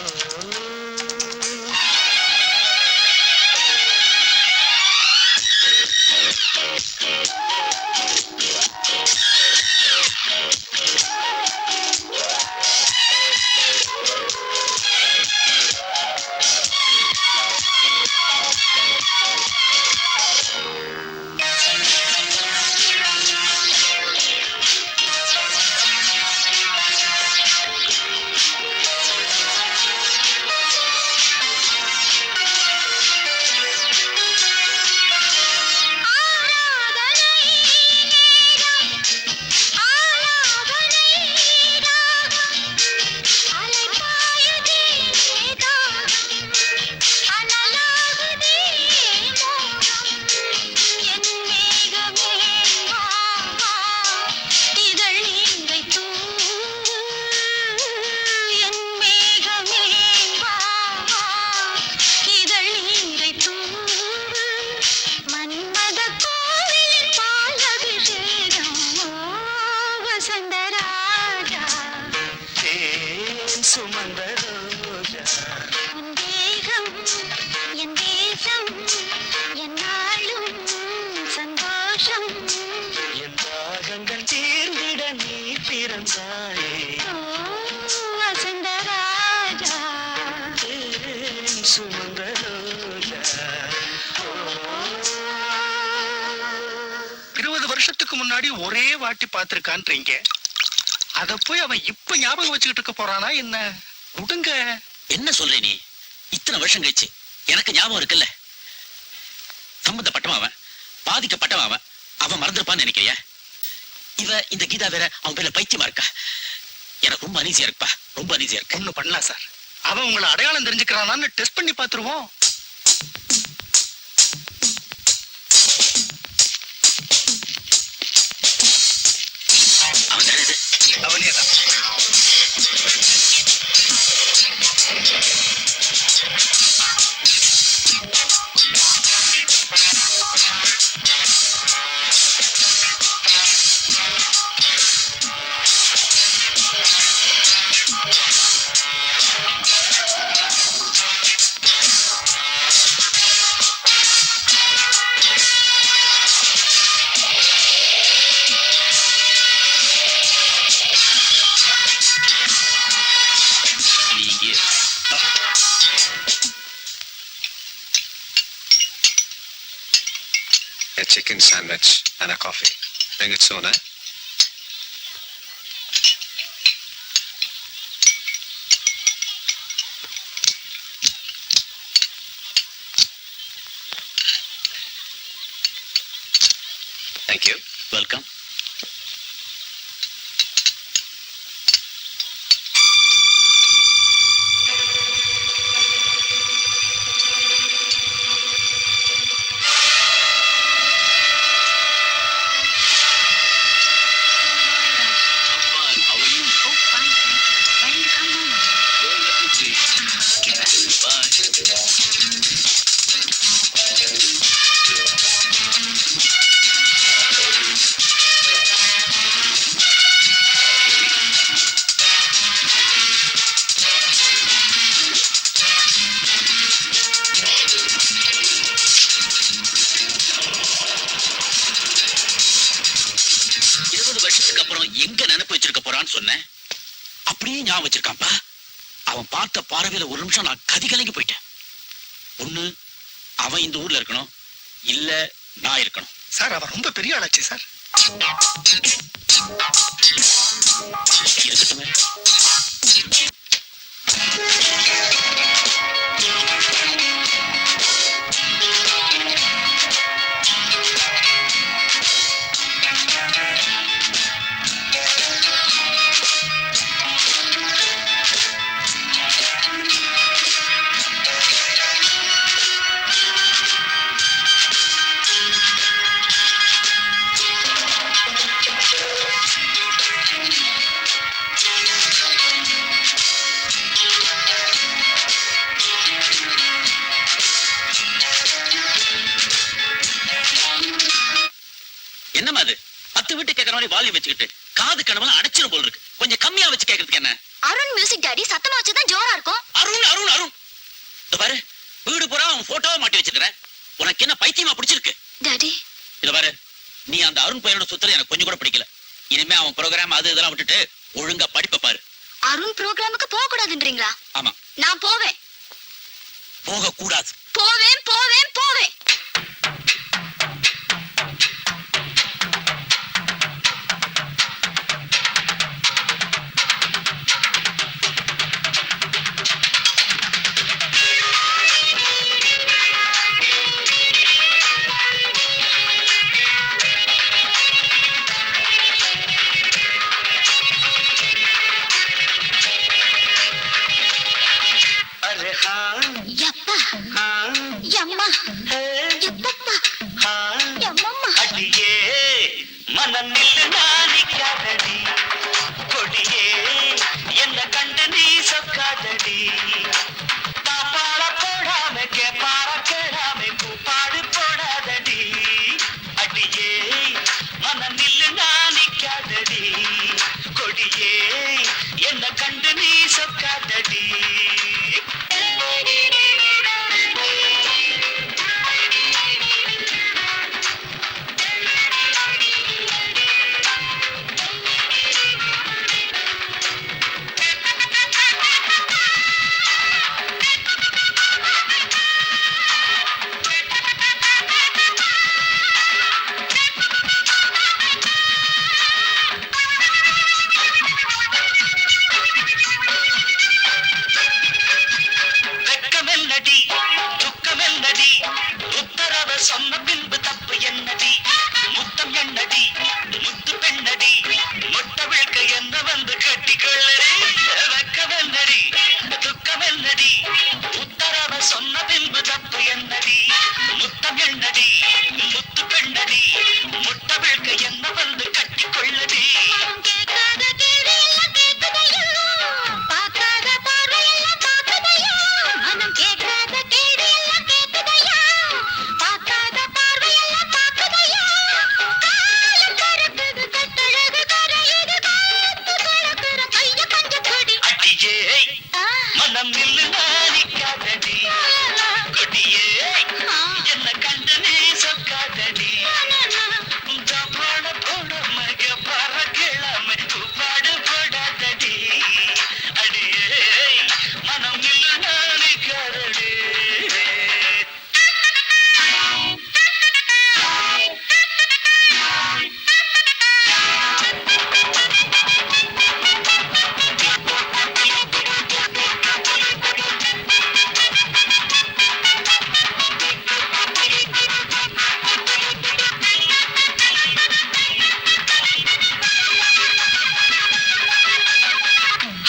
சுமந்த ரோஜா என் தேகம் என் தேசம் என்னாலும் சந்தோஷம் என் தாகங்கள் தீர்ந்திட நீ பிறந்தாயே வசந்தராஜா தேன் சுமந்த ரோஜா 20 வருஷத்துக்கு முன்னாடி ஒரே வாட்டி பார்த்திருக்கான்றீங்க. அத போய் அவன் இப்ப ஞாபகம் வச்சுக்கிட்டு இருக்க போறானா என்ன? விடுங்க. என்ன சொல்ற நீ? இத்தனை வருஷம் கழிச்சு எனக்கு ஞாபகம் இருக்குல்ல. சம்பந்தப்பட்டவன் அவன், பாதிக்கப்பட்டவன் அவன், அவன் மறந்துருப்பான்னு நினைக்கிறியா? இந்த கீதா வேற அவன் பேர்ல பைத்தியமா இருக்கா? எனக்கு ரொம்ப அனீசியா இருக்குப்பா, ரொம்ப அனீசியா இருக்கு. ஒண்ணு பண்ணலாம் சார், அவன் உங்களை அடையாளம் தெரிஞ்சுக்கிறானான்னு டெஸ்ட் பண்ணி பாத்துருவோம். அவனேதான். A chicken sandwich and a coffee. Bring it soon, eh? Thank you. Welcome. எங்க நினைப்பு வச்சிருக்க போறான்னு சொன்னேன், அப்படியே ஞாபகம் வச்சிருக்கான்ப்பா. அவன் பார்த்த பார்வையில ஒரு நிமிஷம் நான் கதி கலங்கி போயிட்டேன். ஒண்ணு அவன் இந்த ஊர்ல இருக்கணும், இல்ல நான் இருக்கணும். சார் அவன் ரொம்ப பெரிய ஆளாச்சு சார். இருக்கட்டுமே. என்னமா அது 10 வீட்டு கேட்கற மாதிரி வால்யூம் வச்சுக்கிட்டு காது கனவுல அடைச்சிரும் போல இருக்கு. கொஞ்சம் கம்மியா வச்சு கேட்கறதுக்கு என்ன? அருண் மியூசிக் டாடி, சத்தமா வச்சுதான் ஜோரா இருக்கும். அருண் அருண் அருண் இத பாரு, வீடு பூரா அவன் போட்டோவை மாட்டி வச்சிருக்கிறேன். உனக்கு என்ன பைத்தியமா பிடிச்சிருக்கு? டாடி இத பாரு, நீ அந்த அருண் பையனோட சுத்துறது எனக்கு கொஞ்சம் கூட பிடிக்கல. இனிமே அவன் ப்ரோக்ராம் அது இதெல்லாம் விட்டுட்டு ஒழுங்கா படிப்ப பாரு. அருண் ப்ரோக்ராமுக்கு போக கூடாதுன்றீங்களா? ஆமா, நான் போவேன். போக கூடாது. போவேன் போவேன் போவேன். யப்பா யம்மா யப்பப்பா யம்மம்மா. அடியே மனம் நில்லு நானிக்காதடி, கொடியே என்ன கண்டு நீ சொக்காதடி. தாப்பாள போடாம கேப்பார கேடாம கூப்பாடு போடாதடி. அடியே மனம் நில்லு நானிக்காதடி, கொடியே என்ன கண்டு நீ சொக்காதடி. வெட்கமெல்லடி துக்கமெல்லடி, உத்தரவ சொன்ன பின்பு தப்பு என்னடி. முத்தம் என்னடி முத்து பெண்ணடி, மொட்ட விழ்க்க என்ன வந்து கட்டிக்கொள்ளடி. வெட்கமெல்லடி துக்கமெல்லடி, உத்தரவ சொன்ன பின்பு தப்பு என்னடி. முத்தம் என்னடி முத்து பெண்ணடி, மொட்ட விழ்க்க என்ன வந்து கட்டிக்கொள்ளடி. கேட்காத கேடு எல்லாம் கேட்குதையோ, பார்க்காத பார்வை எல்லாம் பார்க்குதையோ. மனம் கேட்காத கேடு எல்லாம் கேட்குதையோ, பார்க்காத பார்வை எல்லாம் பார்க்குதையோ. காலம் கறக்குது கட்டழகு கரையுது, காத்து கறக்குற கைய கொஞ்சம் கொடி. அடியே மனம் நில்லு நானிக்காதடி, கொடியே என்ன கண்டு நீ சொக்காதடி. தாப்பாட போடாம கேப்பார கேளாம கூப்பாடு போடாதடி. அடியே மனம் நில்லு நானிக்காதடி.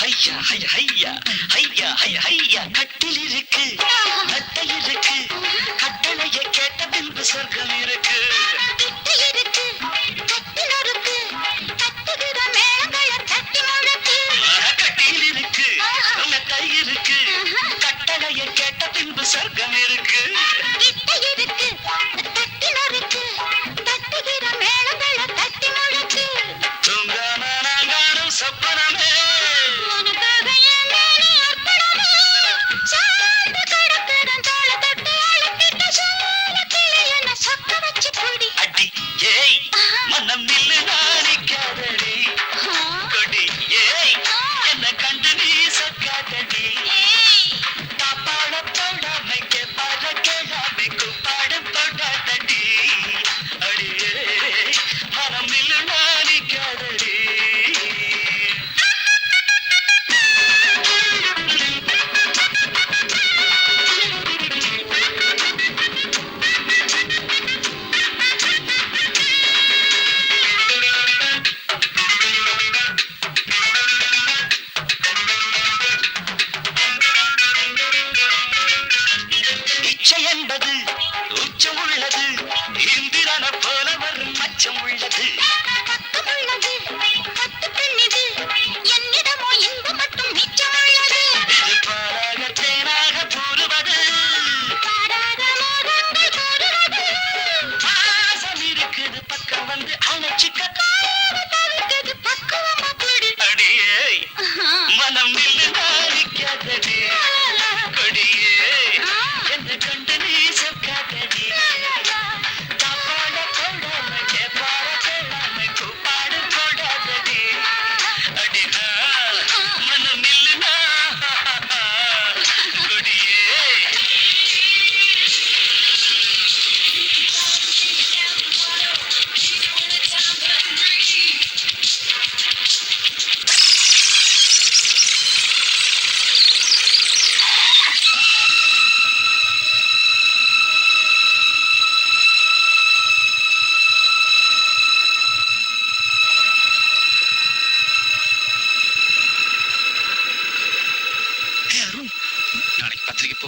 ஐயா ஐயா ஐயா ஐயா ஐயா ஐயா, கட்டில் இருக்கு கட்டை இருக்கு, கட்டளைய கேட்ட பின்பு சொர்க்கம் இருக்கு. கிட்டு இருக்கு கட்டில் இருக்கு, கட்டுகிற மேளங்களை தட்டி முழக்கு. கட்டில் இருக்கு மெத்தை இருக்கு, கட்டளைய கேட்ட பின்பு சொர்க்கம் இருக்கு. கிட்டு இருக்கு கட்டில் இருக்கு, கட்டுகிற மேளங்களை தட்டி முழக்கு. தூங்காம நான் காணும் சொப்பனமே, உனக்காக என் மேனி அர்ப்பணமே, சார்ந்து கிடக்கும்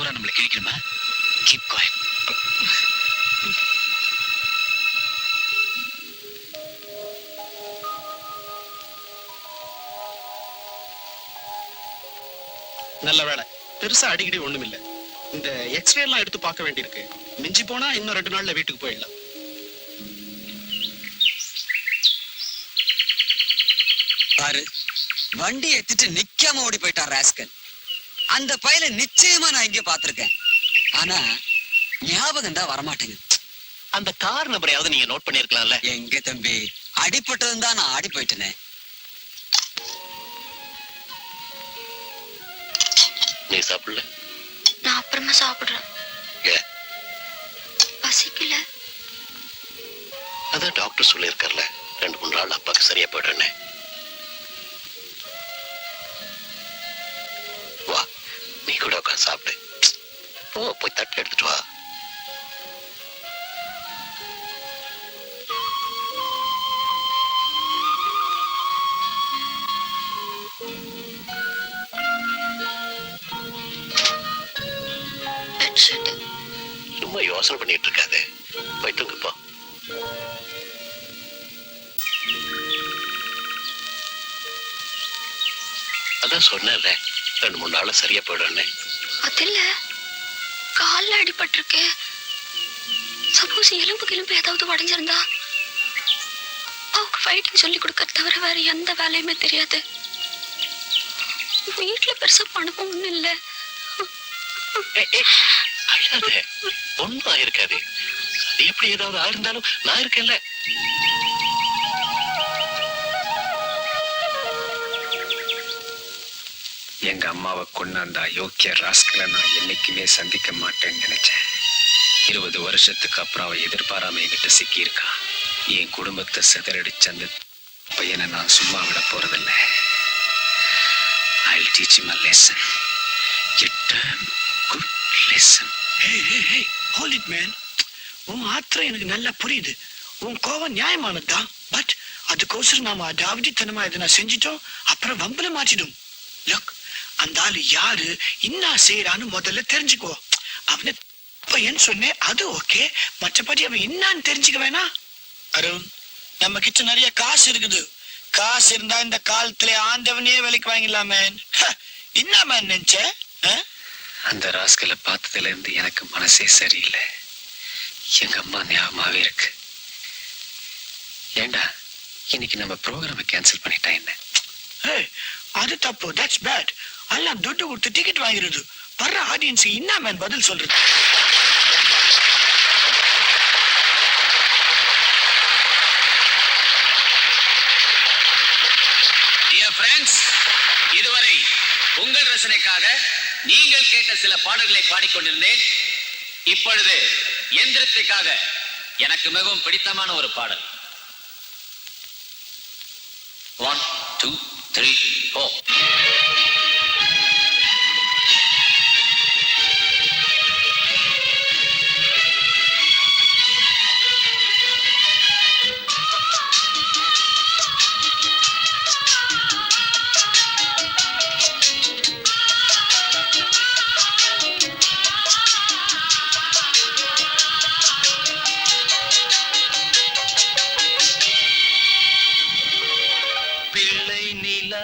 பூரா நம்மளை கிழிக்கணுமா? Keep quiet. நல்ல வேலை, பெருசா அடிக்கடி ஒண்ணும் இல்ல. இந்த எக்ஸ்ரே எல்லாம் எடுத்து பார்க்க வேண்டியிருக்கு. மிஞ்சி போனா இன்னும் 2 நாள்ல வீட்டுக்கு போயிடலாம். பாரு, வண்டி எடுத்துட்டு நிக்காம ஓடி போயிட்டான் ராஸ்கல். அந்த பையல நிச்சயமா நான் இங்க பாத்திருக்கேன். ஆனா ஞாபகம் தான் வரமாட்டேங்குது. அந்த கார் நம்பரையாவது நீங்க நோட் பண்ணிருக்கலாம்ல. எங்க தம்பி, அடிபட்டதும் தான் நான் ஆடி போயிட்டேனே. நீ சாப்பிடல? நான் அப்புறமா சாப்பிடுறேன். பசிக்கல. அதான் டாக்டர் சொல்லியிருக்கார்ல, 2-3 நாள் அப்பாக்கு சரியா போயிடுறேன்னு. வா, நீ கூட உட்காந்து சாப்பிடு. போய் தட்டு எடுத்துட்டு வா. சும்மா யோசனை பண்ணிட்டு இருக்காது, போய் தூங்குப்போ. அதான் சொன்னேன்ல, 2-3 நாள்ல சரியா போயிடும்னு. அது இல்ல, கால்ல அடிபட்டிருக்கு. சப்போஸ் எலும்பு ஏதாவது உடைஞ்சிருந்தா அவருக்கு ஃபைட்டிங் சொல்லி கொடுக்க தவிர வேற எந்த வேலையுமே தெரியாது. வீட்டுல பெருசா பணமும் ஒண்ணும் இல்ல. அழாத, ஒண்ணும் ஆயிருக்காது. அது எப்படி ஏதாவது ஆயிருந்தாலும் நான் இருக்கேன்ல. எங்க அம்மாவை கொண்டு அந்த அயோக்கிய ராஸ்கலை நான் என்னைக்குமே சந்திக்க மாட்டேன்னு நினைச்சேன். 20 வருஷத்துக்கு அப்புறம் அவ எதிர்பாராம என்கிட்ட சிக்கியிருக்கான். என் குடும்பத்தை சிதறடிச்ச அந்த பையனை நான் சும்மா விட போறதில்ல. I'll teach him a lesson. A damn good lesson. Hey, hold it man. உன் ஆத்திரம் எனக்கு நல்லா புரியுது. உன் கோவம் நியாயமானதுதான். பட் அதுக்கோசரம் நாம அடாவடித்தனமா எதனா செஞ்சிட்டோம், அப்புறம் வம்பல மாற்றிடும். லுக், அந்த ஆளு யாரு, என்ன செய்யறான்னு முதல்ல தெரிஞ்சுக்கோ. அவனை பையன் சொன்னேன், அது ஓகே. மற்றபடி அவன் என்னன்னு தெரிஞ்சுக்க வேணா. அருண், நம்ம கிட்ட நிறைய காசு இருக்குது. காசு இருந்தா இந்த காலத்துல ஆண்டவனே வேலைக்கு வாங்கிடலாமே. என்ன மேன் நினைச்ச? அந்த ராஸ்கலை பார்த்ததுல இருந்து எனக்கு மனசே சரியில்லை. எங்க அம்மா ஞாபகமாவே இருக்கு. ஏண்டா இன்னைக்கு நம்ம ப்ரோக்ராமை கேன்சல் பண்ணிட்டா என்ன? அது தப்பு, தட்ஸ் பேட். எல்லாம் துட்டு கொடுத்து டிக்கெட் வாங்கிடுது. வர்ற ஆடியன்ஸுக்கு என்ன மேன் பதில் சொல்றது? டியர் ஃப்ரெண்ட்ஸ், இதுவரை உங்கள் ரசனைக்காக நீங்கள் கேட்ட சில பாடல்களை பாடிக்கொண்டிருந்தேன். இப்பொழுது எந்திரத்திற்காக எனக்கு மிகவும் பிடித்தமான ஒரு பாடல். 1 2 3 4. பிள்ளை நிலா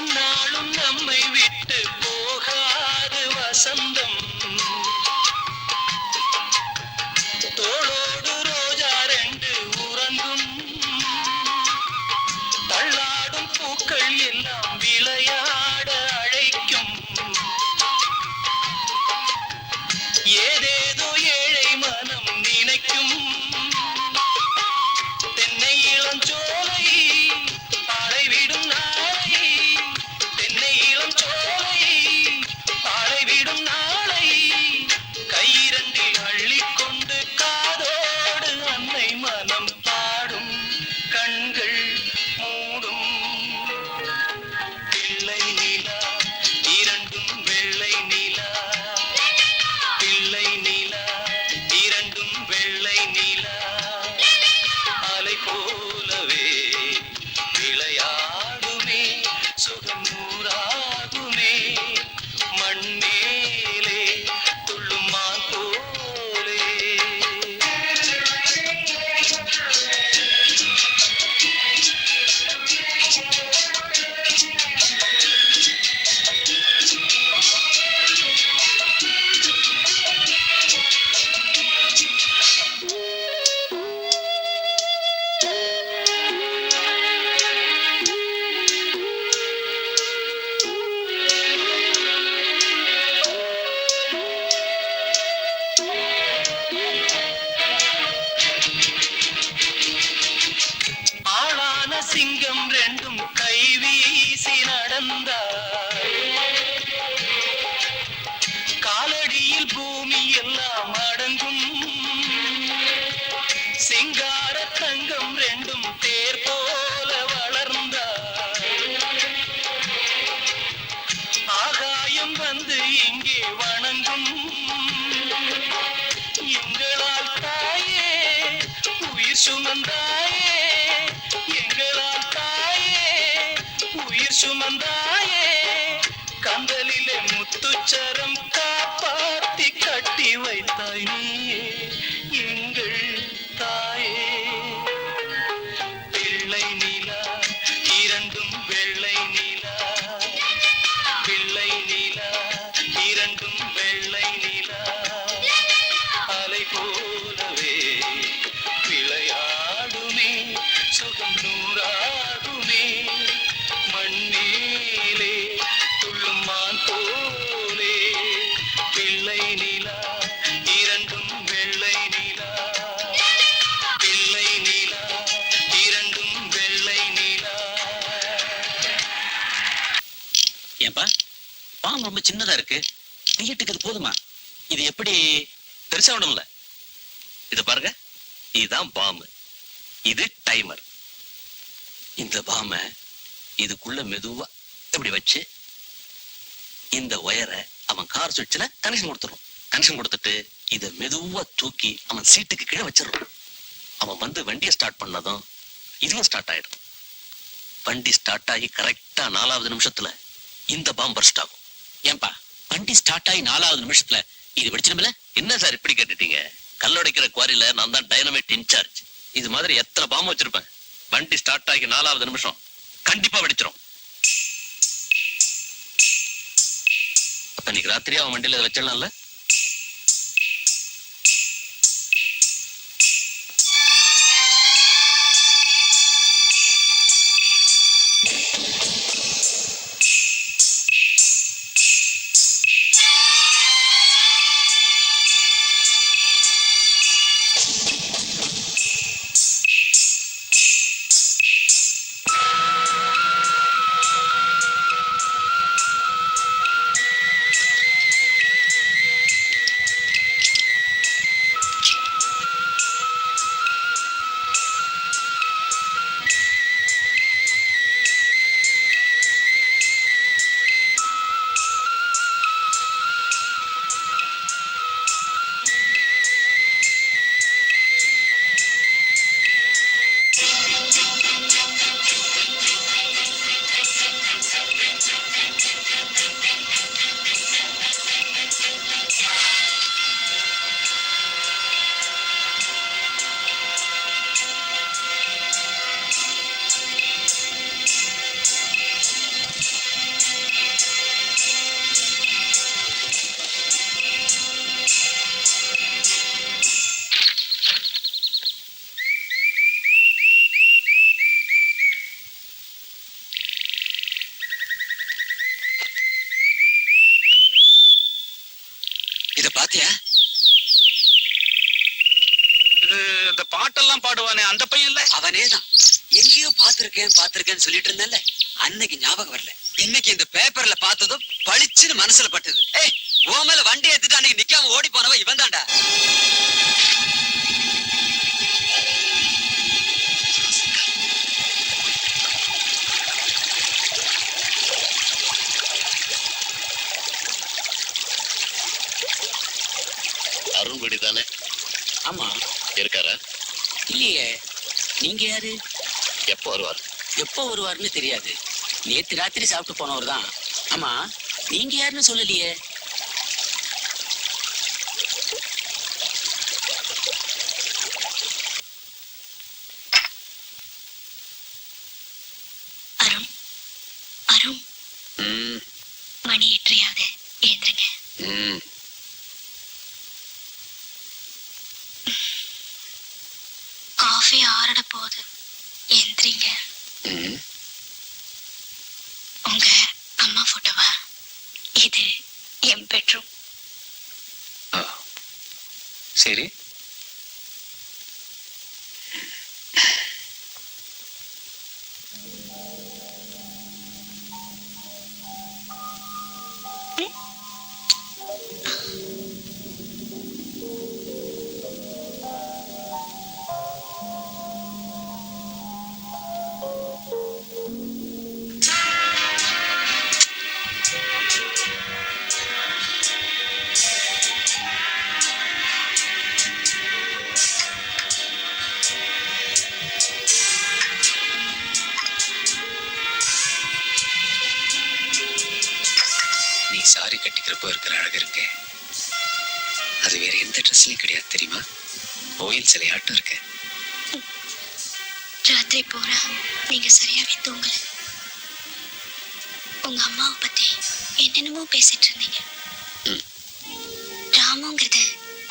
என்னாலும் நம்மை விட்டு போகாது வசந்தம் தோளோடு ரோஜா ரெண்டு உறங்கும் தள்ளாடும் பூக்கள் எல்லாம் விளையாட அழைக்கும் ஏதேதோ ஏழை மனம் நினைக்கும் தென்னை இளஞ்சோலை பாலை விடும் நாளை தென்னை இளஞ்சோலை பாலை விடும் நாளை கையிரண்டில் அள்ளிக்கொண்டு காதோடு அன்னை மனம் பாடும் கண்கள் மூடும் பிள்ளை நிலா இரண்டும் வெள்ளை நிலா பிள்ளை நிலா இரண்டும் வெள்ளை நிலா அலை போலவே விளையாடுமே சுகம் நூறாகுமே மண்ணேலே துள்ளும் மான் போலே ஆளான சிங்கம் ரெண்டும் கை வீசி நடந்தார் காலடியில் பூமி எல்லாம் அடங்கும் சிங்கார தங்கம் ரெண்டும் தேர் போல வளர்ந்தார் ஆகாயம் வந்து இங்கே வணங்கும் எங்களால் தாயே உயிர் சுமந்தாயே எங்களால் தாயே உயிர் சுமந்தாயே கந்தலிலே முத்துச்சரம் காப்பாத்தி கட்டி வைத்தாய் நீயே எங்கள் தாயே பிள்ளை நிலா இரண்டும் வெள்ளை நிலா பிள்ளை நிலா இரண்டும் வெள்ளை நிலா அலை போலவே விளையாடுமே சுகம் நூறாகுமே மண்ணீலே துள்ளும் மான் போலே பிள்ளை நிலா இரண்டும் வெள்ளை நிலா பிள்ளை நிலா இரண்டும் வெள்ளை நிலா ஏன்பா பாம்பு ரொம்ப சின்னதா இருக்கு தீயிட்டுக்கு அது போதுமா? இது எப்படி பெருசா விடும்ல? இது பாருங்க, இதுதான் பாம்பு, இது டைமர். இந்த பாம்பை இதுக்குள்ள மெதுவா இப்படி வச்சு இந்த ஒயரை அவன் கார் சுவிட்சில் கனெக்ஷன் கொடுத்துரும். கனெக்ஷன் கொடுத்துட்டு இதை மெதுவா தூக்கி அவன் சீட்டுக்கு கீழே வச்சிடறான். அவன் வந்து வண்டியை ஸ்டார்ட் பண்ணதும் இதுவும் ஸ்டார்ட் ஆயிடும். வண்டி ஸ்டார்ட் ஆகி கரெக்டா 4வது நிமிஷத்துல இந்த பாம்பு பர்ஸ்ட் ஆகும். ஏன்பா வண்டி ஸ்டார்ட் ஆகி 4வது நிமிஷத்துல இது வெடிச்சிடும்ல? என்ன சார் இப்படி கேட்டுட்டீங்க? கல்லுடைக்கிற குவாரியில நான் தான் டைனமைட் இன்சார்ஜ். இது மாதிரி எத்தனை பாம்பு வச்சிருப்பேன். வண்டி ஸ்டார்ட் ஆகி 4வது நிமிஷம் கண்டிப்பா வெடிச்சிடும். அப்ப இன்னைக்கு ராத்திரியா அவன் வண்டியில இதை வச்சிடலாம்ல? பாத்தியா? இது இந்த பாட்டெல்லாம் பாடுவானே அந்த பையன் இல்ல? அவனேதான். எங்கேயோ பாத்திருக்கேன்னு சொல்லிட்டு இருந்தேன்ல, அன்னைக்கு ஞாபகம் வரல. இன்னைக்கு இந்த பேப்பர்ல பார்த்ததும் பளிச்சுன்னு மனசுல பட்டது. ஏய், உன் மேல வண்டி ஏத்திட்டு அன்னைக்கு நிக்காம ஓடி போனவன் இவன் தான்டா. அருண் வீடு தானே? ஆமா. இருக்காரா? இல்லையே. நீங்க யாரு? எப்போ வருவார்? எப்போ வருவாருன்னு தெரியாது. நேத்து ராத்திரி சாப்பிட்டு போனவர் தான். ஆமா, நீங்க யாருன்னு சொல்லலையே. அருண், அருண், மணி 8:30 எழுந்துருங்க. காஃபி ஆறட போகுது, எந்திரிங்க. உங்க அம்மா போட்டோவா? இது என் பெட்ரூம். சரி. நீ சாரி கட்டிக்கிறப்போ இருக்கிற அழகு இருக்கு, அது வேற எந்த ட்ரெஸ்லயும் கிடையாது தெரியுமா? கோயில் சிலையாட்டம் இருக்கு. ராத்திரி பூரா நீங்க சரியாவே தூங்கல. உங்க அம்மாவை பத்தி என்னென்னமோ பேசிட்டு இருந்தீங்க. ராமுங்கிறது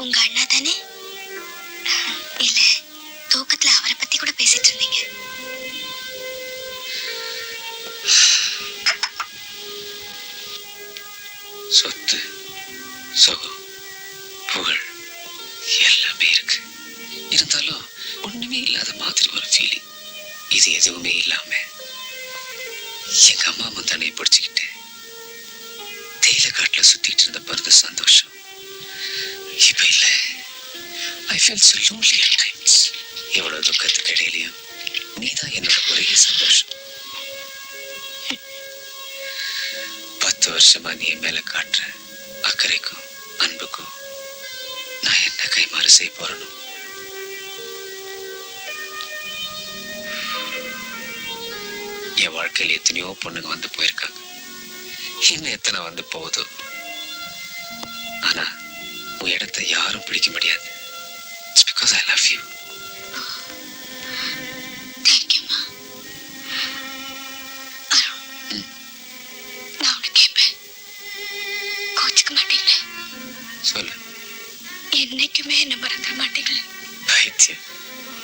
உங்க அண்ணா தானே? இல்ல, தூக்கத்துல அவரை பத்தி கூட பேசிட்டு இருந்தீங்க. சொத்து, சுகம், புகழ் எல்லாமே இருக்கு. இருந்தாலும் ஒண்ணுமே இல்லாத மாதிரி ஒரு ஃபீலிங். இது எதுவுமே இல்லாம எங்க அம்மா முந்தானையை பிடிச்சுக்கிட்டு தேயிலை காட்டுல சுத்திட்டு இருந்த பிறந்த சந்தோஷம் இப்ப இல்ல. I feel so lonely at times. எவ்வளவு துக்கத்துக்கு இடையிலையும் நீதான் என்னோட ஒரே சந்தோஷம். 10 வருஷமா நீ என் மேல காட்டுற அக்கறைக்கும் அன்புக்கும் நான் என்ன கைமாறு செய்ய போறேனோ? என் வாழ்க்கையில் எத்தனையோ பொண்ணுங்க வந்து போயிருக்காங்க, இன்னும் எத்தனை வந்து போகுதோ. ஆனா உன் இடத்தை யாரும் பிடிக்க முடியாது. It's because I love you. தேங்க்யூம்மா. அருண், நான் உனக்கு கேட்பேன், கோச்சுக்க மாட்டீங்களே? சொல்லு. என்னைக்குமே என்ன மறந்துட மாட்டீங்களே? பைத்தியம்,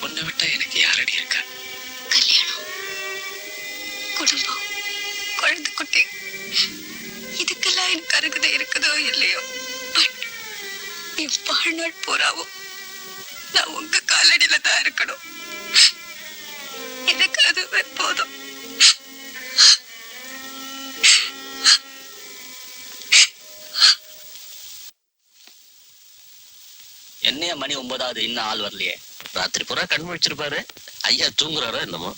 உன்னை விட்டா எனக்கு யாரடி இருக்கா? கல்யாணம், குடும்பம், குழந்தை குட்டி, இதுக்கெல்லாம் எனக்கு அருகதை இருக்குதோ இல்லையோ, பட் என் வாழ்நாள் பூராவும் நான் உங்க காலடியில தான் இருக்கணும். எனக்கு அதுவே போதும். என்னைய மணி 9 இன்னும் ஆள் வரலையே? ராத்திரி பூரா கண் முழிச்சிருப்பாரு. ஐயா தூங்குறாரோ என்னமோ.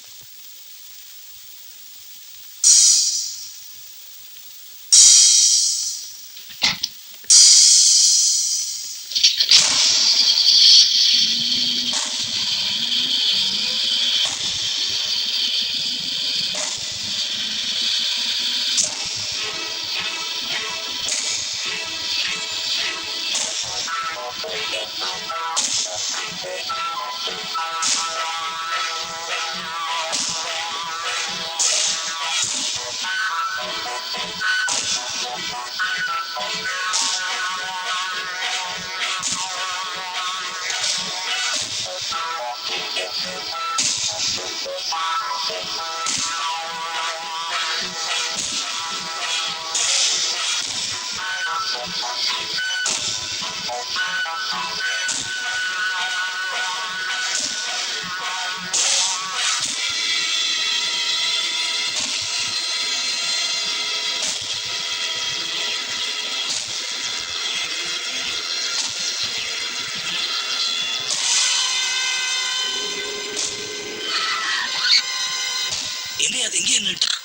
இல்லையா அது எங்கே நின்றுட்டான்?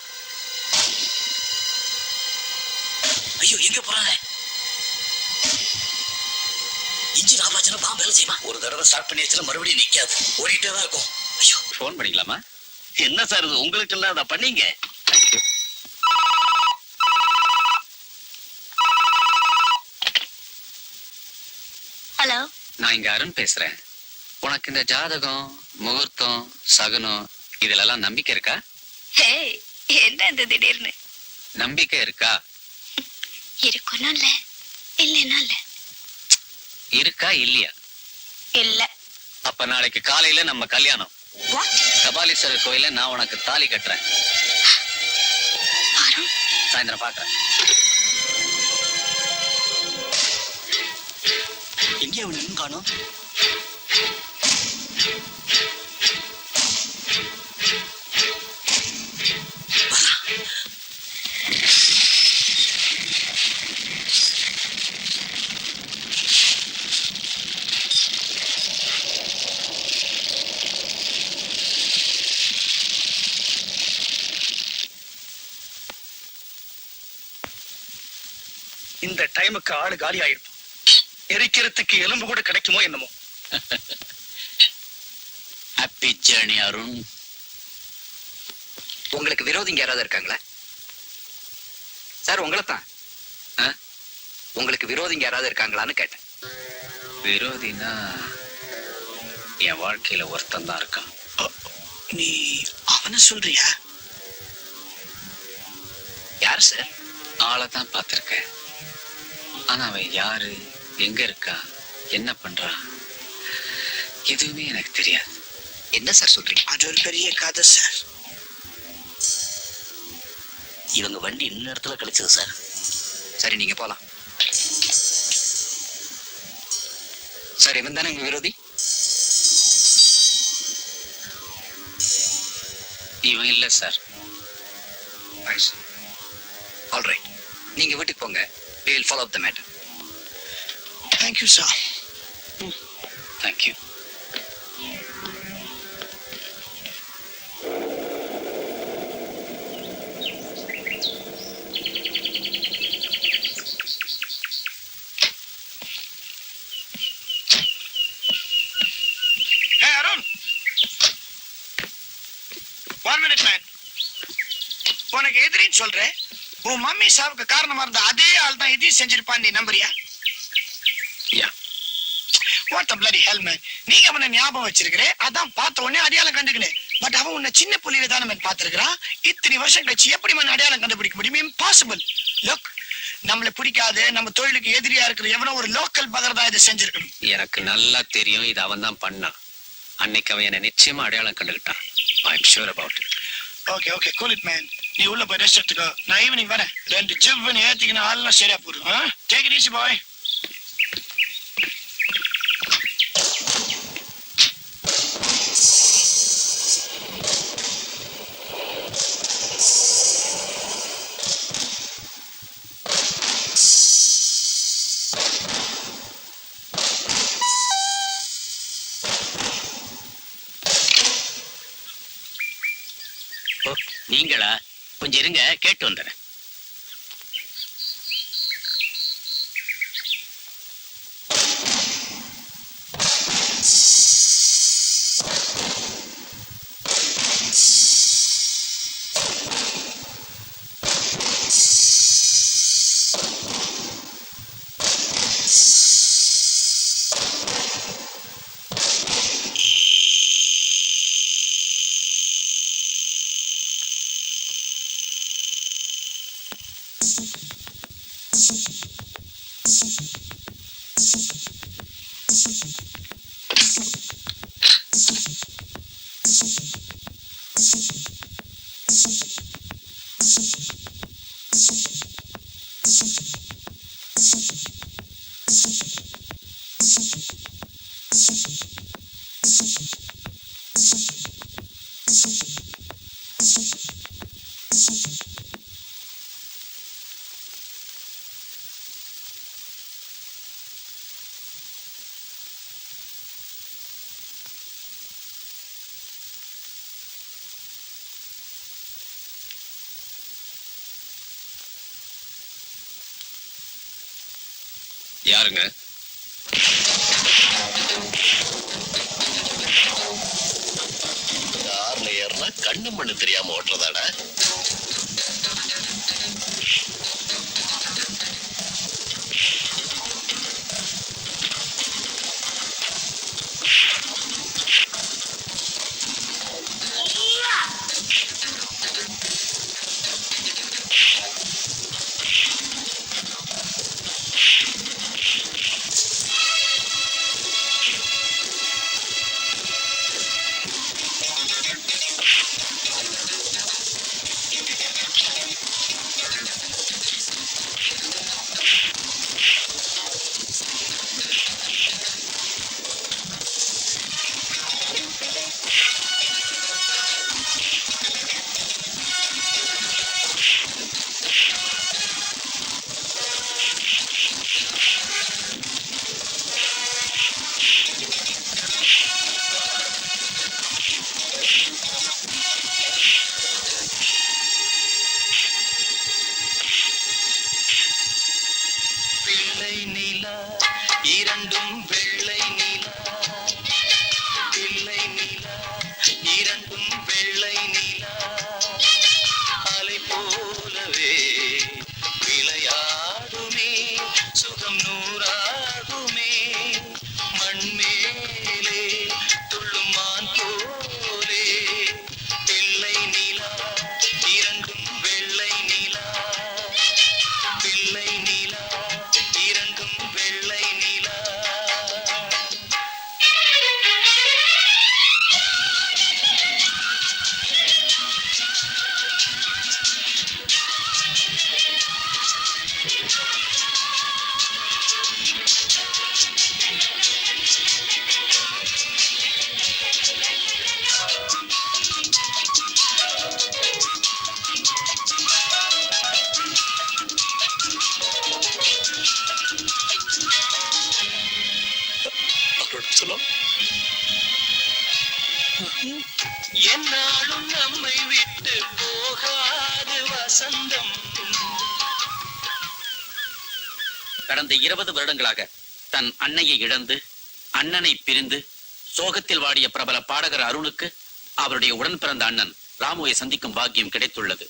ஐயோ எங்க போறாங்க? இன்ஜின் ஆஃப் ஆச்சுன்னா பாம்பு வேலை செய்யுமா? ஒரு தடவை ஸ்டார்ட் பண்ணி வச்சுன்னா மறுபடியும் நிக்காது, ஓடிட்டே தான் இருக்கும். ஐயோ ஃபோன் பண்ணிக்கலாமா? என்ன சார் இது உங்களுக்கு எல்லாம் அதை பண்ணீங்க? ஹலோ, நான் இங்க அருண் பேசுறேன். உனக்கு இந்த ஜாதகம், முகூர்த்தம், சகுனம் இதுலெல்லாம் நம்பிக்கை இருக்கா? ஹே, என்ன இந்த திடீர்னு? நம்பிக்கை இருக்கா? இருக்கணும் இல்ல, இல்லைன்னா இல்ல. இருக்கா இல்லையா? இல்ல. அப்ப நாளைக்கு காலையில நம்ம கல்யாணம். What? கபாலீஸ்வரர் கோயில நான் உனக்கு தாலி கட்டுறேன். அருண், சாயந்தரம் பாக்குறேன். எங்கே அவன் இன்னும் காணோம்? இந்த டைமுக்கு ஆளு காலி ஆயிருக்கும். எரிக்கிறதுக்கு எலும்பு கூட கிடைக்குமோ என்னமோ. Happy journey Arun. உங்களுக்கு விரோதிங்க யாராவது இருக்காங்களா சார்? உங்களை தான். உங்களுக்கு விரோதிங்க யாராவது இருக்காங்களான்னு கேட்டேன். விரோதினா என் வாழ்க்கையில ஒருத்தன் தான் இருக்கான். நீ அவனை சொல்றியா? யார் சார்? ஆளை தான் பார்த்திருக்கேன். ஆனா அவன் யாரு, எங்க இருக்கா, என்ன பண்றான் எதுவுமே எனக்கு தெரியாது. என்ன சார் சொல்றீங்க? அது ஒரு பெரிய கதை சார். இவங்க வண்டி இன்ன இடத்துல கிடைச்சது சார். சரி, நீங்க போலாம். சார், இவன் தானே உங்க விரோதி? இவன் இல்ல சார். ஆல்ரைட், நீங்க வீட்டுக்கு போங்க. We will follow up the matter. Thank you, sir. Thank you. Hey, Arun. 1 minute, man. உனக்கு எதிரின்னு சொல்றேன். உன் மம்மி சாவுக்கு காரணமா இருந்த அதே ஆள் தான் இதையும் செஞ்சிருப்பான். நீ நம்புறியா? Yeah. What the bloody hell, man? நீ அவனை ஞாபகம் வச்சிருக்கிறே, அதான் பார்த்த உடனே அடையாளம் கண்டுக்கினே. பட் அவன் உன்னை சின்ன புள்ளியில தானே மேன் பார்த்திருக்கிறான். இத்தனை வருஷம் கழிச்சு எப்படி மேன் அடையாளம் கண்டுபிடிக்க முடியும்? இம்பாசிபிள். லுக், நம்மளை பிடிக்காது, நம்ம தொழிலுக்கு எதிரியா இருக்கிற எவனோ ஒரு லோக்கல் பகர் தான் இதை செஞ்சிருக்கணும். எனக்கு நல்லா தெரியும் இது அவன் தான் பண்ணான். அன்னைக்கு அவன் என்னை நிச்சயமா அடையாளம் கண்டுக்கிட்டான். I am sure about it. Okay okay, cool it man. நீ உள்ள போய் ரெஸ்ட் எடுத்துக்கோ. நான் ஈவினிங் வரேன். 2 ஜிவ்னு ஏத்திக்கின ஆள்லாம் சரியா போடும். டேக் இட் ஈஸி பாய். நீங்களா? கொஞ்சம் இருங்க, கேட்டு வந்துடுறேன். யாருங்க? கார்ல ஏறினா கண்ணு மண்ணு தெரியாம ஓட்டுறதாடா. என்னாலும் நம்மை விட்டு போகாது வசந்தம். கடந்த 20 வருடங்களாக தன் அன்னையை இழந்து அண்ணனை பிரிந்து சோகத்தில் வாடிய பிரபல பாடகர் அருணுக்கு அவருடைய உடன் பிறந்த அண்ணன் ராமுவை சந்திக்கும் பாக்கியம் கிடைத்துள்ளது.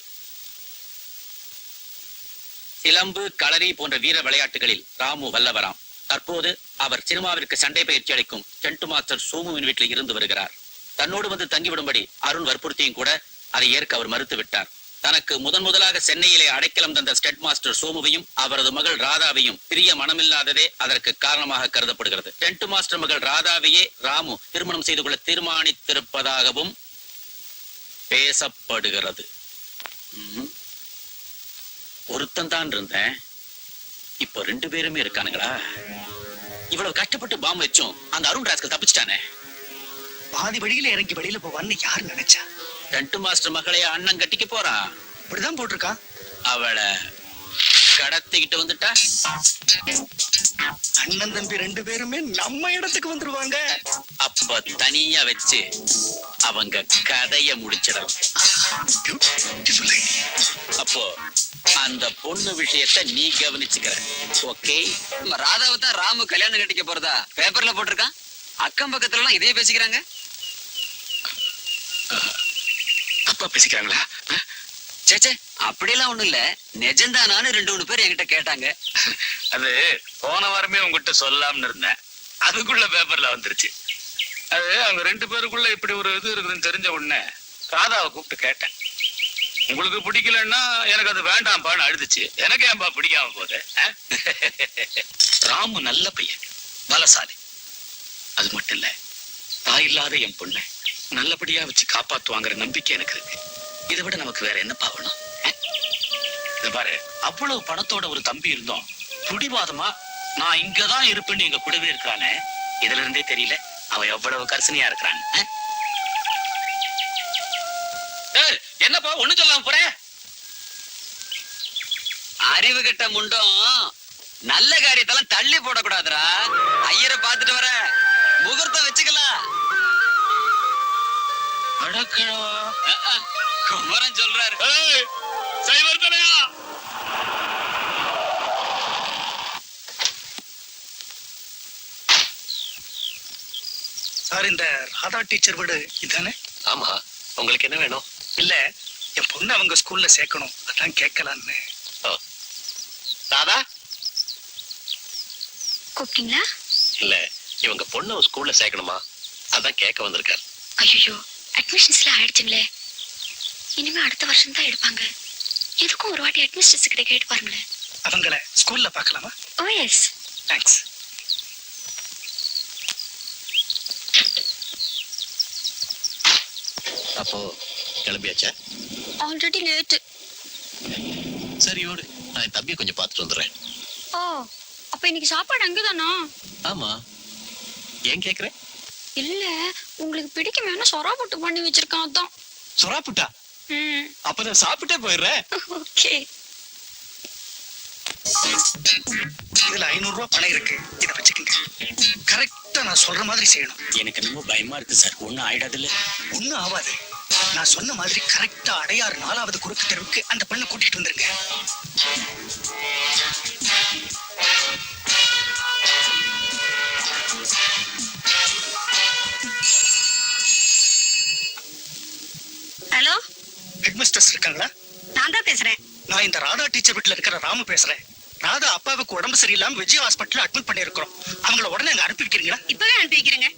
சிலம்பு, களரி போன்ற வீர விளையாட்டுகளில் ராமு வல்லவராம். தற்போது அவர் சினிமாவிற்கு சண்டை பயிற்சி அளிக்கும் ஸ்டண்ட் மாஸ்டர் சோமுவின் வீட்டில் இருந்து வருகிறார். தன்னோடு வந்து தங்கிவிடும்படி அருண் வற்புறுத்தியும் கூட அதை ஏற்க அவர் மறுத்து விட்டார். தனக்கு முதலாக சென்னையிலே அடைக்கலம் தந்த ஸ்டட் மாஸ்டர் சோமுவையும் அவரது மகள் ராதாவையும் பிரிய மனமில்லாததே அதற்கு காரணமாக கருதப்படுகிறது. ஸ்டண்ட் மாஸ்டர் மகள் ராதாவையே ராமு திருமணம் செய்து கொள்ள தீர்மானித்திருப்பதாகவும் பேசப்படுகிறது. ஒருத்தன் தான் இருந்தேன், இப்போ 2 பேருமே இருக்கானுங்களா? இவ்வளவு கஷ்டப்பட்டு பாம்பு வச்சும் அந்த அருண் ராஸ்கல் தப்பிச்சிட்டானே. பாதி வழியில இறங்கி வெளியில போவான்னு யாரு நினைச்சா? டென்ட் மாஸ்டர் மகளே அண்ணன் கட்டிக்க போறான். இப்படிதான் போட்டிருக்கான். அவளை கடத்திக்கிட்டு வந்துட்டா அண்ணன் தம்பி 2 பேருமே நம்ம இடத்துக்கு வந்துருவாங்க. அப்ப தனியா வச்சு அவங்க கதைய முடிச்சிடலாம். அப்போ அந்த பொண்ணு விஷயத்தை நீ கவனிச்சுக்கிற. ஓகே? ராதாவை தான் ராமு கல்யாணம் கட்டிக்க போறதா பேப்பர்ல போட்டிருக்கான். அக்கம் பக்கத்துல எல்லாம் இதே பேசிக்கிறாங்க. அப்பா பேசிக்கிறாங்களா? சேச்சே, அப்படியெல்லாம் ஒண்ணும் இல்ல. நிஜம்தானான்னு 2-3 பேர் என்கிட்ட கேட்டாங்க. அது போன வாரமே உங்ககிட்ட சொல்லாம்னு இருந்தேன், அதுக்குள்ள பேப்பர்ல வந்துருச்சு. அது அவங்க 2 பேருக்குள்ள இப்படி ஒரு இது இருக்குதுன்னு தெரிஞ்ச உடனே ராதாவை கூப்பிட்டு கேட்டேன். உங்களுக்கு பிடிக்கலன்னா எனக்கு அது வேண்டாம்பான்னு அழுதுச்சு. எனக்கு ஏன்பா பிடிக்காம போகுது? ராமு நல்ல பையன், பலசாலி. அது மட்டும் இல்ல, தாய் இல்லாத என் பொண்ணை நல்லபடியா வச்சு காப்பாத்துவாங்கிற நம்பிக்கை எனக்கு இருக்கு. இதை விட நமக்கு வேற என்ன பாவணும்? இத பாரு, அவ்வளவு பணத்தோட ஒரு தம்பி இருந்தோம் புடிவாதமா நான் இங்கதான் இருப்பேன்னு எங்க கூடவே இருக்கிறானே, இதுல இருந்தே தெரியல அவன் எவ்வளவு கர்சனையா இருக்கிறான். என்னப்பா ஒண்ணு சொல்லாம போற? அறிவு கெட்ட முண்டம் நல்ல காரியத்தெல்லாம் தள்ளி போடக்கூடாதுரா. ஐயரை பாத்துட்டு வர முகூர்த்தம் வச்சுக்கலாம். குமரன் சொல்றாரு. ராதா டீச்சர் வீடு இதானே? ஆமா, உங்களுக்கு என்ன வேணும்? இல்ல, என் பொண்ணு அவங்க ஸ்கூல்ல சேர்க்கணும், அதான் கேட்கலான்னு. ராதா கூப்பிட்டீங்களா? இல்ல, இவங்க பொண்ணு ஸ்கூல்ல சேர்க்கணுமா, அதான் கேட்க வந்திருக்காரு. ஐயோ, அட்மிஷன்ஸ்லாம் ஆயிடுச்சுங்களே. இனிமே அடுத்த வருஷம் தான் எடுப்பாங்க. எதுக்கும் ஒரு வாட்டி அட்மினிஸ்ட்ரேஷன் கிட்ட கேட்டு பாருங்களேன். அவங்கள ஸ்கூல்ல பார்க்கலாமா? ஓ எஸ். தேங்க்ஸ். அப்போ கிளம்பியாச்சா? Already late. சரி ஓடு, நான் என் தம்பியை கொஞ்சம் பார்த்துட்டு வந்துடுறேன். ஓ, அப்ப இன்னைக்கு சாப்பாடு அங்கதானா? ஆமா, ஏன் கேக்குறேன்? இல்ல, உங்களுக்கு பிடிக்குமேனா சொரா போட்டு பண்ணி வச்சிருக்கான், அதான். சொரா புட்டா? அப்ப நான் சாப்பிட்டே போயிடுறேன். ஓகே. இதுல 500 ரூபாய் பணம் இருக்கு, இத வச்சுக்கங்க. கரெக்டா நான் சொல்ற மாதிரி செய்யணும். எனக்கு ரொம்ப பயமா இருக்கு சார். ஒண்ணும் ஆயிடாது இல்ல? ஒண்ணும் ஆகாது. நான் சொன்ன மாதிரி கரெக்டா அடையாறு 4வது குறுக்கு தெருவுக்கு அந்த பெண்ணை கூட்டிட்டு வந்துருங்க. ஹலோ, ஹெட்மிஸ்டர்ஸ் இருக்காங்களா? நான் தான் பேசுறேன். நான் இந்த ராதா டீச்சர் வீட்டுல இருக்கிற ராமு பேசுறேன். ராதா அப்பாவுக்கு உடம்பு சரியில்லாம விஜய் ஹாஸ்பிட்டல் அட்மிட் பண்ணி இருக்கிறோம். அவங்கள உடனே அங்க அனுப்பி வைக்கிறீங்களா? இப்பவே அனுப்பி வைக்கிறேங்க.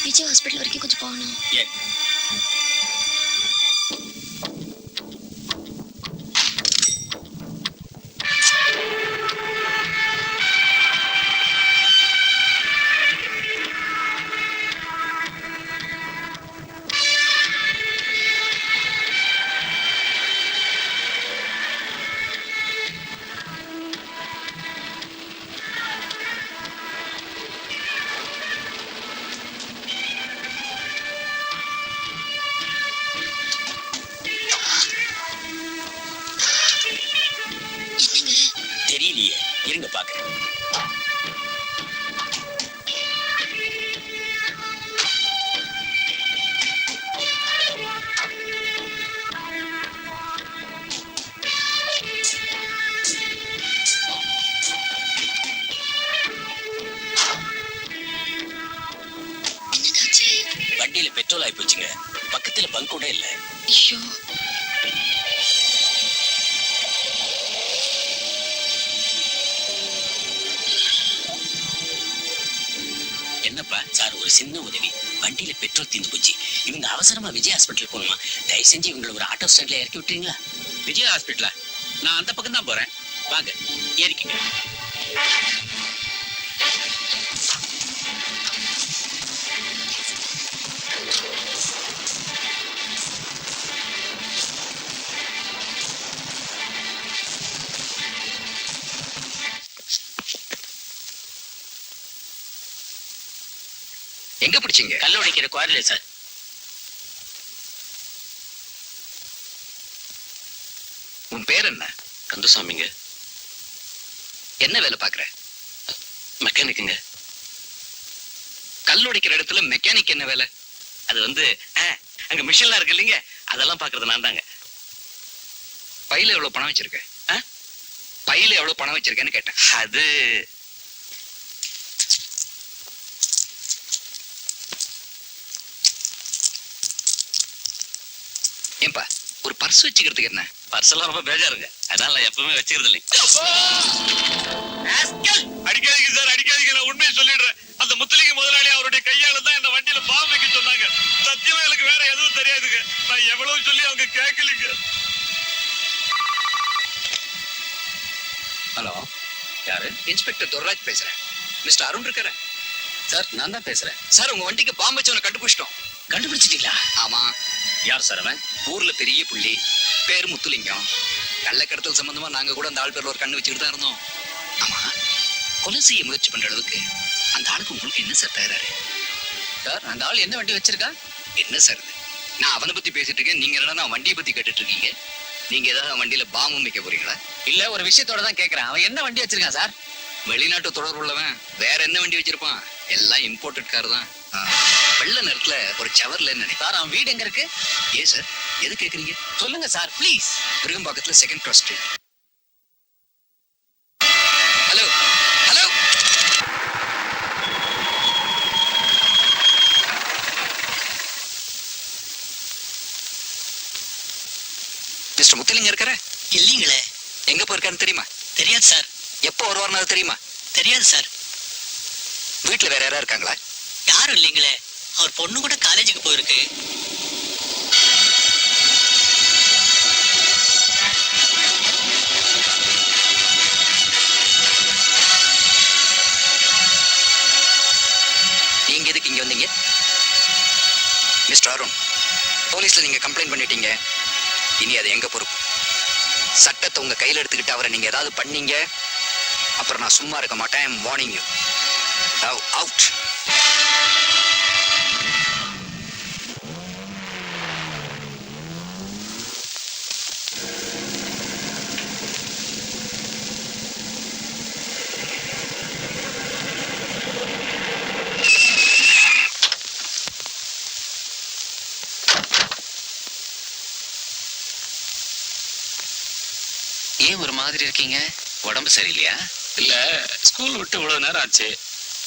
விஜய் ஹாஸ்பிட்டல் வரைக்கும் கொஞ்சம் போகணும். தெரியலையே, இருங்க பாக்குறேன். வண்டியில பெட்ரோல் ஆயி போச்சுங்க. பக்கத்துல பங்க் கூட இல்ல. ஐயோ, என்னப்பா சார், ஒரு சின்ன உதவி. வண்டியில பெட்ரோல் தீர்ந்து போச்சு. இவங்க அவசரமா விஜய் ஹாஸ்பிட்டல் போகணுமா? தயவு செஞ்சு இவங்களை ஒரு ஆட்டோ ஸ்டாண்ட்ல இறக்கி விட்டுறீங்களா? விஜய் ஹாஸ்பிட்டலா? நான் அந்த பக்கம் தான் போறேன். வாங்க, ஏறிக்கிங்க. எங்க பிடிச்சீங்க? கல்ல உடைக்கிற குவாரில சார். உன் பேர் என்ன? கந்தசாமிங்க. என்ன வேலை பாக்குற? மெக்கானிக்குங்க. கல் உடைக்கிற இடத்துல மெக்கானிக் என்ன வேலை? அது வந்து அங்க மிஷின்லாம் இருக்கு இல்லைங்க, அதெல்லாம் பாக்குறது நான் தாங்க. பையில எவ்வளவு பணம் வச்சிருக்க? பையில எவ்வளவு பணம் வச்சிருக்கேன்னு கேட்டேன். அது ஏன்பா, ஒரு பர்ஸ் வச்சுக்கிறதுக்கு என்ன? பர்செல்லாம் ரொம்ப பேஜாருங்க, அதனால நான் எப்பவுமே வச்சுக்கிறது இல்லை. அடிக்காதீங்க சார், அடிக்காதீங்க. நான் உண்மையை சொல்லிடுறேன். அந்த முத்தலிங்க முதலாளி அவருடைய கையால தான் இந்த வண்டியில பாம்பு வைக்க சொன்னாங்க. சத்தியமா எனக்கு வேற எதுவும் தெரியாதுங்க. நான் எவ்வளவு சொல்லி அவங்க கேட்கலீங்க. ஹலோ, யாரு? இன்ஸ்பெக்டர் துர்ராஜ் பேசுறேன். மிஸ்டர் அருண் இருக்காரு? சார், நான் தான் பேசுறேன். சார், உங்க வண்டிக்கு பாம்பு வச்சவனை கண்டுபிடிச்சிட்டோம். கண்டுபிடிச்சிட்டீங்களா? ஆமா. யார் சார் அவன்? ஊர்ல பெரிய புள்ளி, பேர் முத்துலிங்கம். கள்ளக்கடத்தல் சம்பந்தமா நாங்க கூட அந்த ஆள் பேர்ல ஒரு கண்ணு வச்சுக்கிட்டு தான் இருந்தோம். ஆமா, கொலை செய்ய முயற்சி பண்ற அளவுக்கு அந்த ஆளுக்கு உங்களுக்கு என்ன சார் தகராறு? சார் அந்த ஆள் என்ன வண்டி வச்சிருக்கா? என்ன சார் இது? நான் அவனை பத்தி பேசிட்டு இருக்கேன், நீங்க என்னன்னா வண்டியை பத்தி கேட்டுட்டு இருக்கீங்க. நீங்க ஏதாவது வண்டியில பாம்பும் வைக்க போறீங்களா? இல்ல, ஒரு விஷயத்தோட தான் கேக்குறேன். அவன் என்ன வண்டி வச்சிருக்கான் சார்? வெளிநாட்டு தொடர்பு உள்ளவன், வேற என்ன வண்டி வச்சிருப்பான்? எல்லாம் இம்போர்ட்டட் கார் தான். வெள்ள நேரத்துல ஒரு சவர்ல நினைக்கிறேன். சார் அவன் வீடு எங்க இருக்கு? ஏன் சார் எது கேக்குறீங்க? சொல்லுங்க சார் ப்ளீஸ். விருகம்பாக்கத்துல 2nd Cross Street. Hello hello, mister Muthulinga இருக்கிற? இல்லீங்களே. எங்க போயிருக்காருன்னு தெரியுமா? தெரியாது சார். எப்போ வருவார்னு அது தெரியுமா? தெரியாது சார். வீட்டுல வேற யாரா இருக்காங்களா? யாரும் இல்லைங்களே. அவர் பொண்ணு கூட காலேஜுக்கு போயிருக்கு. நீங்க எதுக்கு இங்க வந்தீங்க? மிஸ்டர் அருண், போலீஸ்ல நீங்க கம்ப்ளைண்ட் பண்ணிட்டீங்க. இனி அது எங்க பொறுப்பு. சட்டத்தை உங்க கையில எடுத்துக்கிட்டு அவரை நீங்க ஏதாவது பண்ணீங்க, அப்புறம் நான் சும்மா இருக்க மாட்டேன். Warning you. Now out. ஏன் ஒரு மாதிரி இருக்கீங்க? உடம்பு சரியில்லையா? இல்ல, ஸ்கூல் விட்டு இவ்வளவு நேரம் ஆச்சு.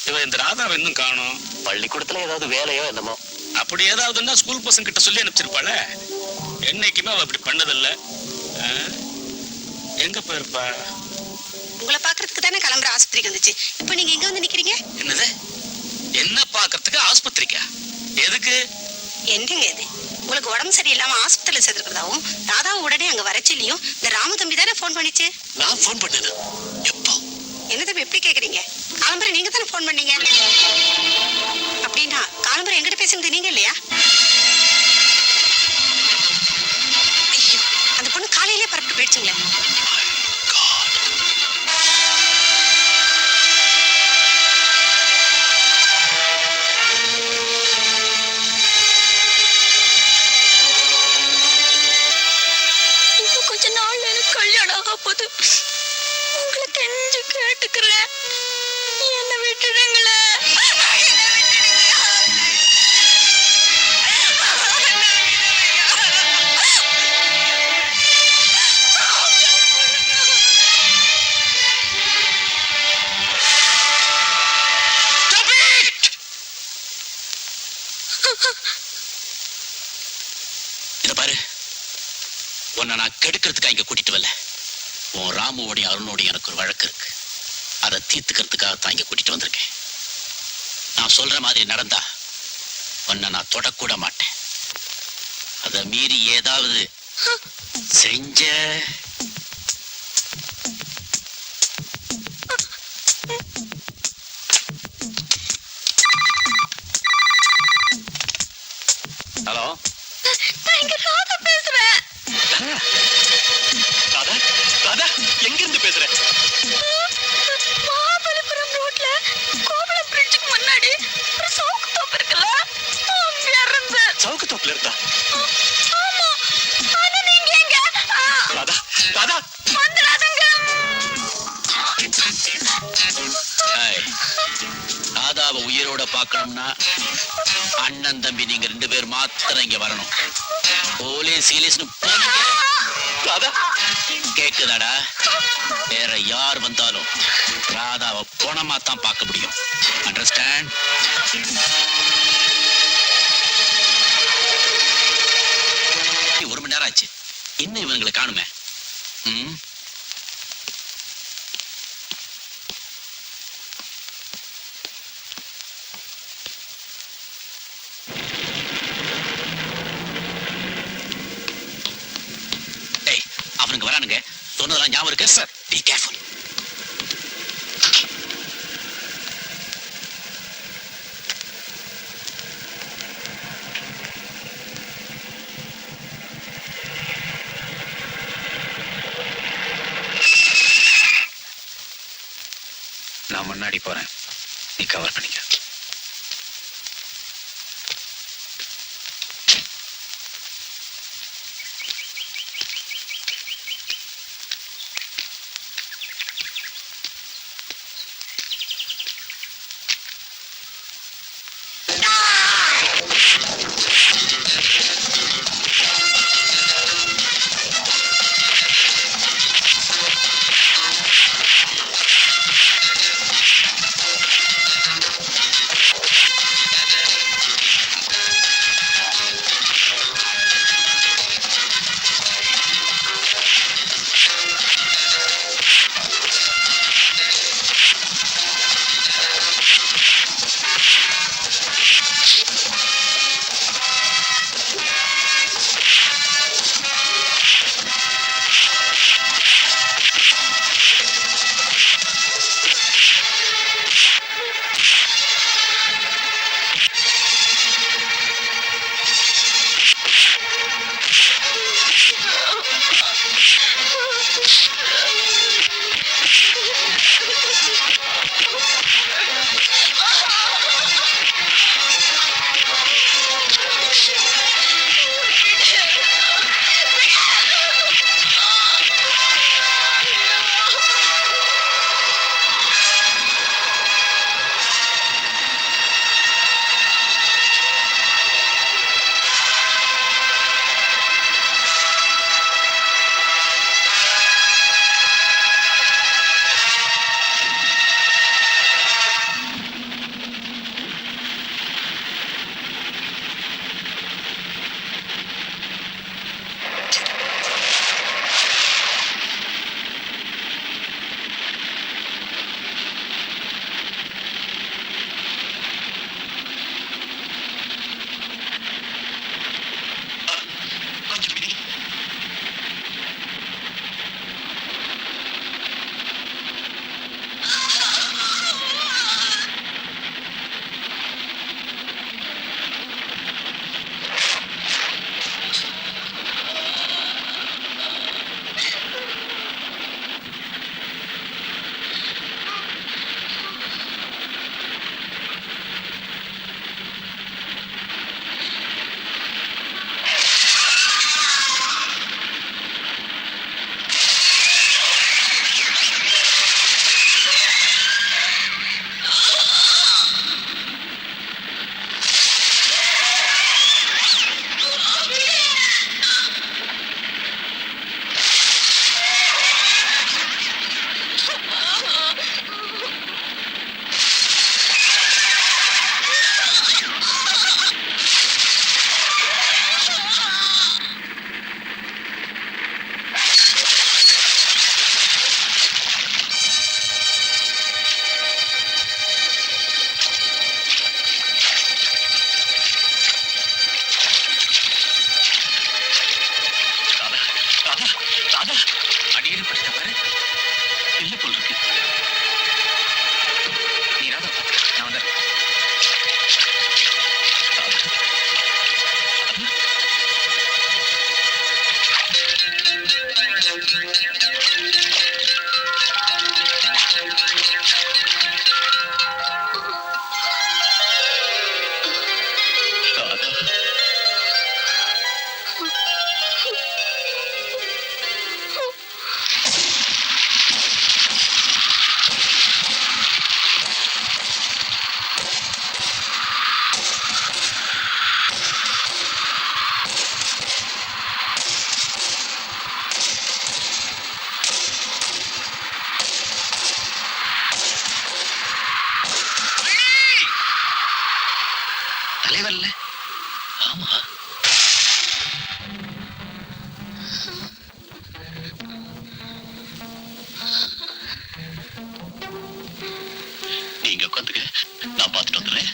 இவன் இந்த ராதாவை இன்னும் காணும். பள்ளிக்கூடத்துல ஏதாவது வேலையோ என்னமோ. அப்படி ஏதாவதுன்னா ஸ்கூல் பசங்க கிட்ட சொல்லி அனுப்பிச்சிருப்பாள. என்னைக்குமே அவ அப்படி பண்ணதில்ல. எங்க போயிருப்பா? உங்களை பாக்குறதுக்கு தானே கிளம்புற ஆஸ்பத்திரிக்கு வந்துச்சு. இப்போ நீங்க எங்க வந்து நிக்கிறீங்க? என்னது? என்ன பாக்குறதுக்கு ஆஸ்பத்திரிக்கா? எதுக்கு? என்னங்க இது? உங்களுக்கு உடம்பு சரியில்லாம ஆஸ்பத்திரியில சேர்த்துக்கிறதாவும் ராதாவும் உடனே அங்க வரச்சிலையும் இந்த ராமு தம்பி தானே போன் பண்ணிச்சு. நான் போன் பண்ணது எப்போ? என்ன தம்பி எப்படி கேக்குறீங்க? காலம்பரை நீங்க தானே போன் பண்ணீங்க. அப்படின்னா காலம்பரை எங்கிட்ட பேசுனது நீங்க இல்லையா? ஐயோ, அந்த பொண்ணு காலையிலே பரப்பிட்டு போயிடுச்சுங்களே. கொஞ்ச நாள் எனக்கு கல்யாணம் ஆக போது. உங்களை கெஞ்சு கேட்டுக்கிறேன், என்ன விட்டுடுங்களே. இத பாரு, உன்னை நான் கெடுக்கிறதுக்காக இங்க கூட்டிட்டு வரல. உன் ராமுவோடைய அருணோடைய எனக்கு ஒரு வழக்கு இருக்கு. அதை தீர்த்துக்கிறதுக்காக தான் இங்க கூட்டிட்டு வந்திருக்கேன். நான் சொல்ற மாதிரி நடந்தா உன்னை நான் தொடக்கூட மாட்டேன். அதை மீறி ஏதாவது செஞ்ச ஹலோ, நான் இங்க ராதா பேசுறேன். ராதா, ராதா எங்க இருந்து பேசுற? மாமல்லபுரம் ரோட்ல கோவளம் பிரிட்ஜுக்கு முன்னாடி ஒரு சவுக்கு தோப்பு இருக்குல்ல, அங்க இருந்து. சவுக்கு தோப்புல இருந்தா? ஆமா, ஆனா நீங்க எங்க? ராதா, ராதா வந்துடாதீங்க. ராதாவை உயிரோட பார்க்கணும்னா அண்ணன் தம்பி நீங்க 2 பேர் மாத்திரம் இங்க வரணும். போலீஸ் சீலீஸ்னு ராதா கேக்குதாடா? வேற யார் வந்தாலும் ராதாவை போனமா தான் பார்க்க முடியும். அண்டர்ஸ்டாண்ட்? ஒரு மணி நேரம் ஆச்சு, இன்னும் இவங்களை காணுமே. அவனுக்கு வரானுங்க. சொன்னதெல்லாம் ஞாபகம் இருக்கு சார்? Be careful. நான் முன்னாடி போறேன், நீ கவர் பண்ணிக்க. தலைவர்ல ஆமா. நீங்க உட்காந்துக்க, நான் பார்த்துட்டு வந்துடுறேன்.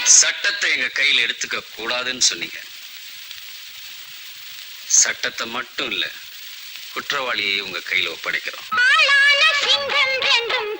சட்டத்தை எங்க கையில எடுத்துக்க கூடாதுன்னு சொன்னீங்க. சட்டத்தை மட்டும் இல்ல, குற்றவாளியை உங்க கையில ஒப்படைக்கிறோம். ஆளான சிங்கம் ரெண்டும்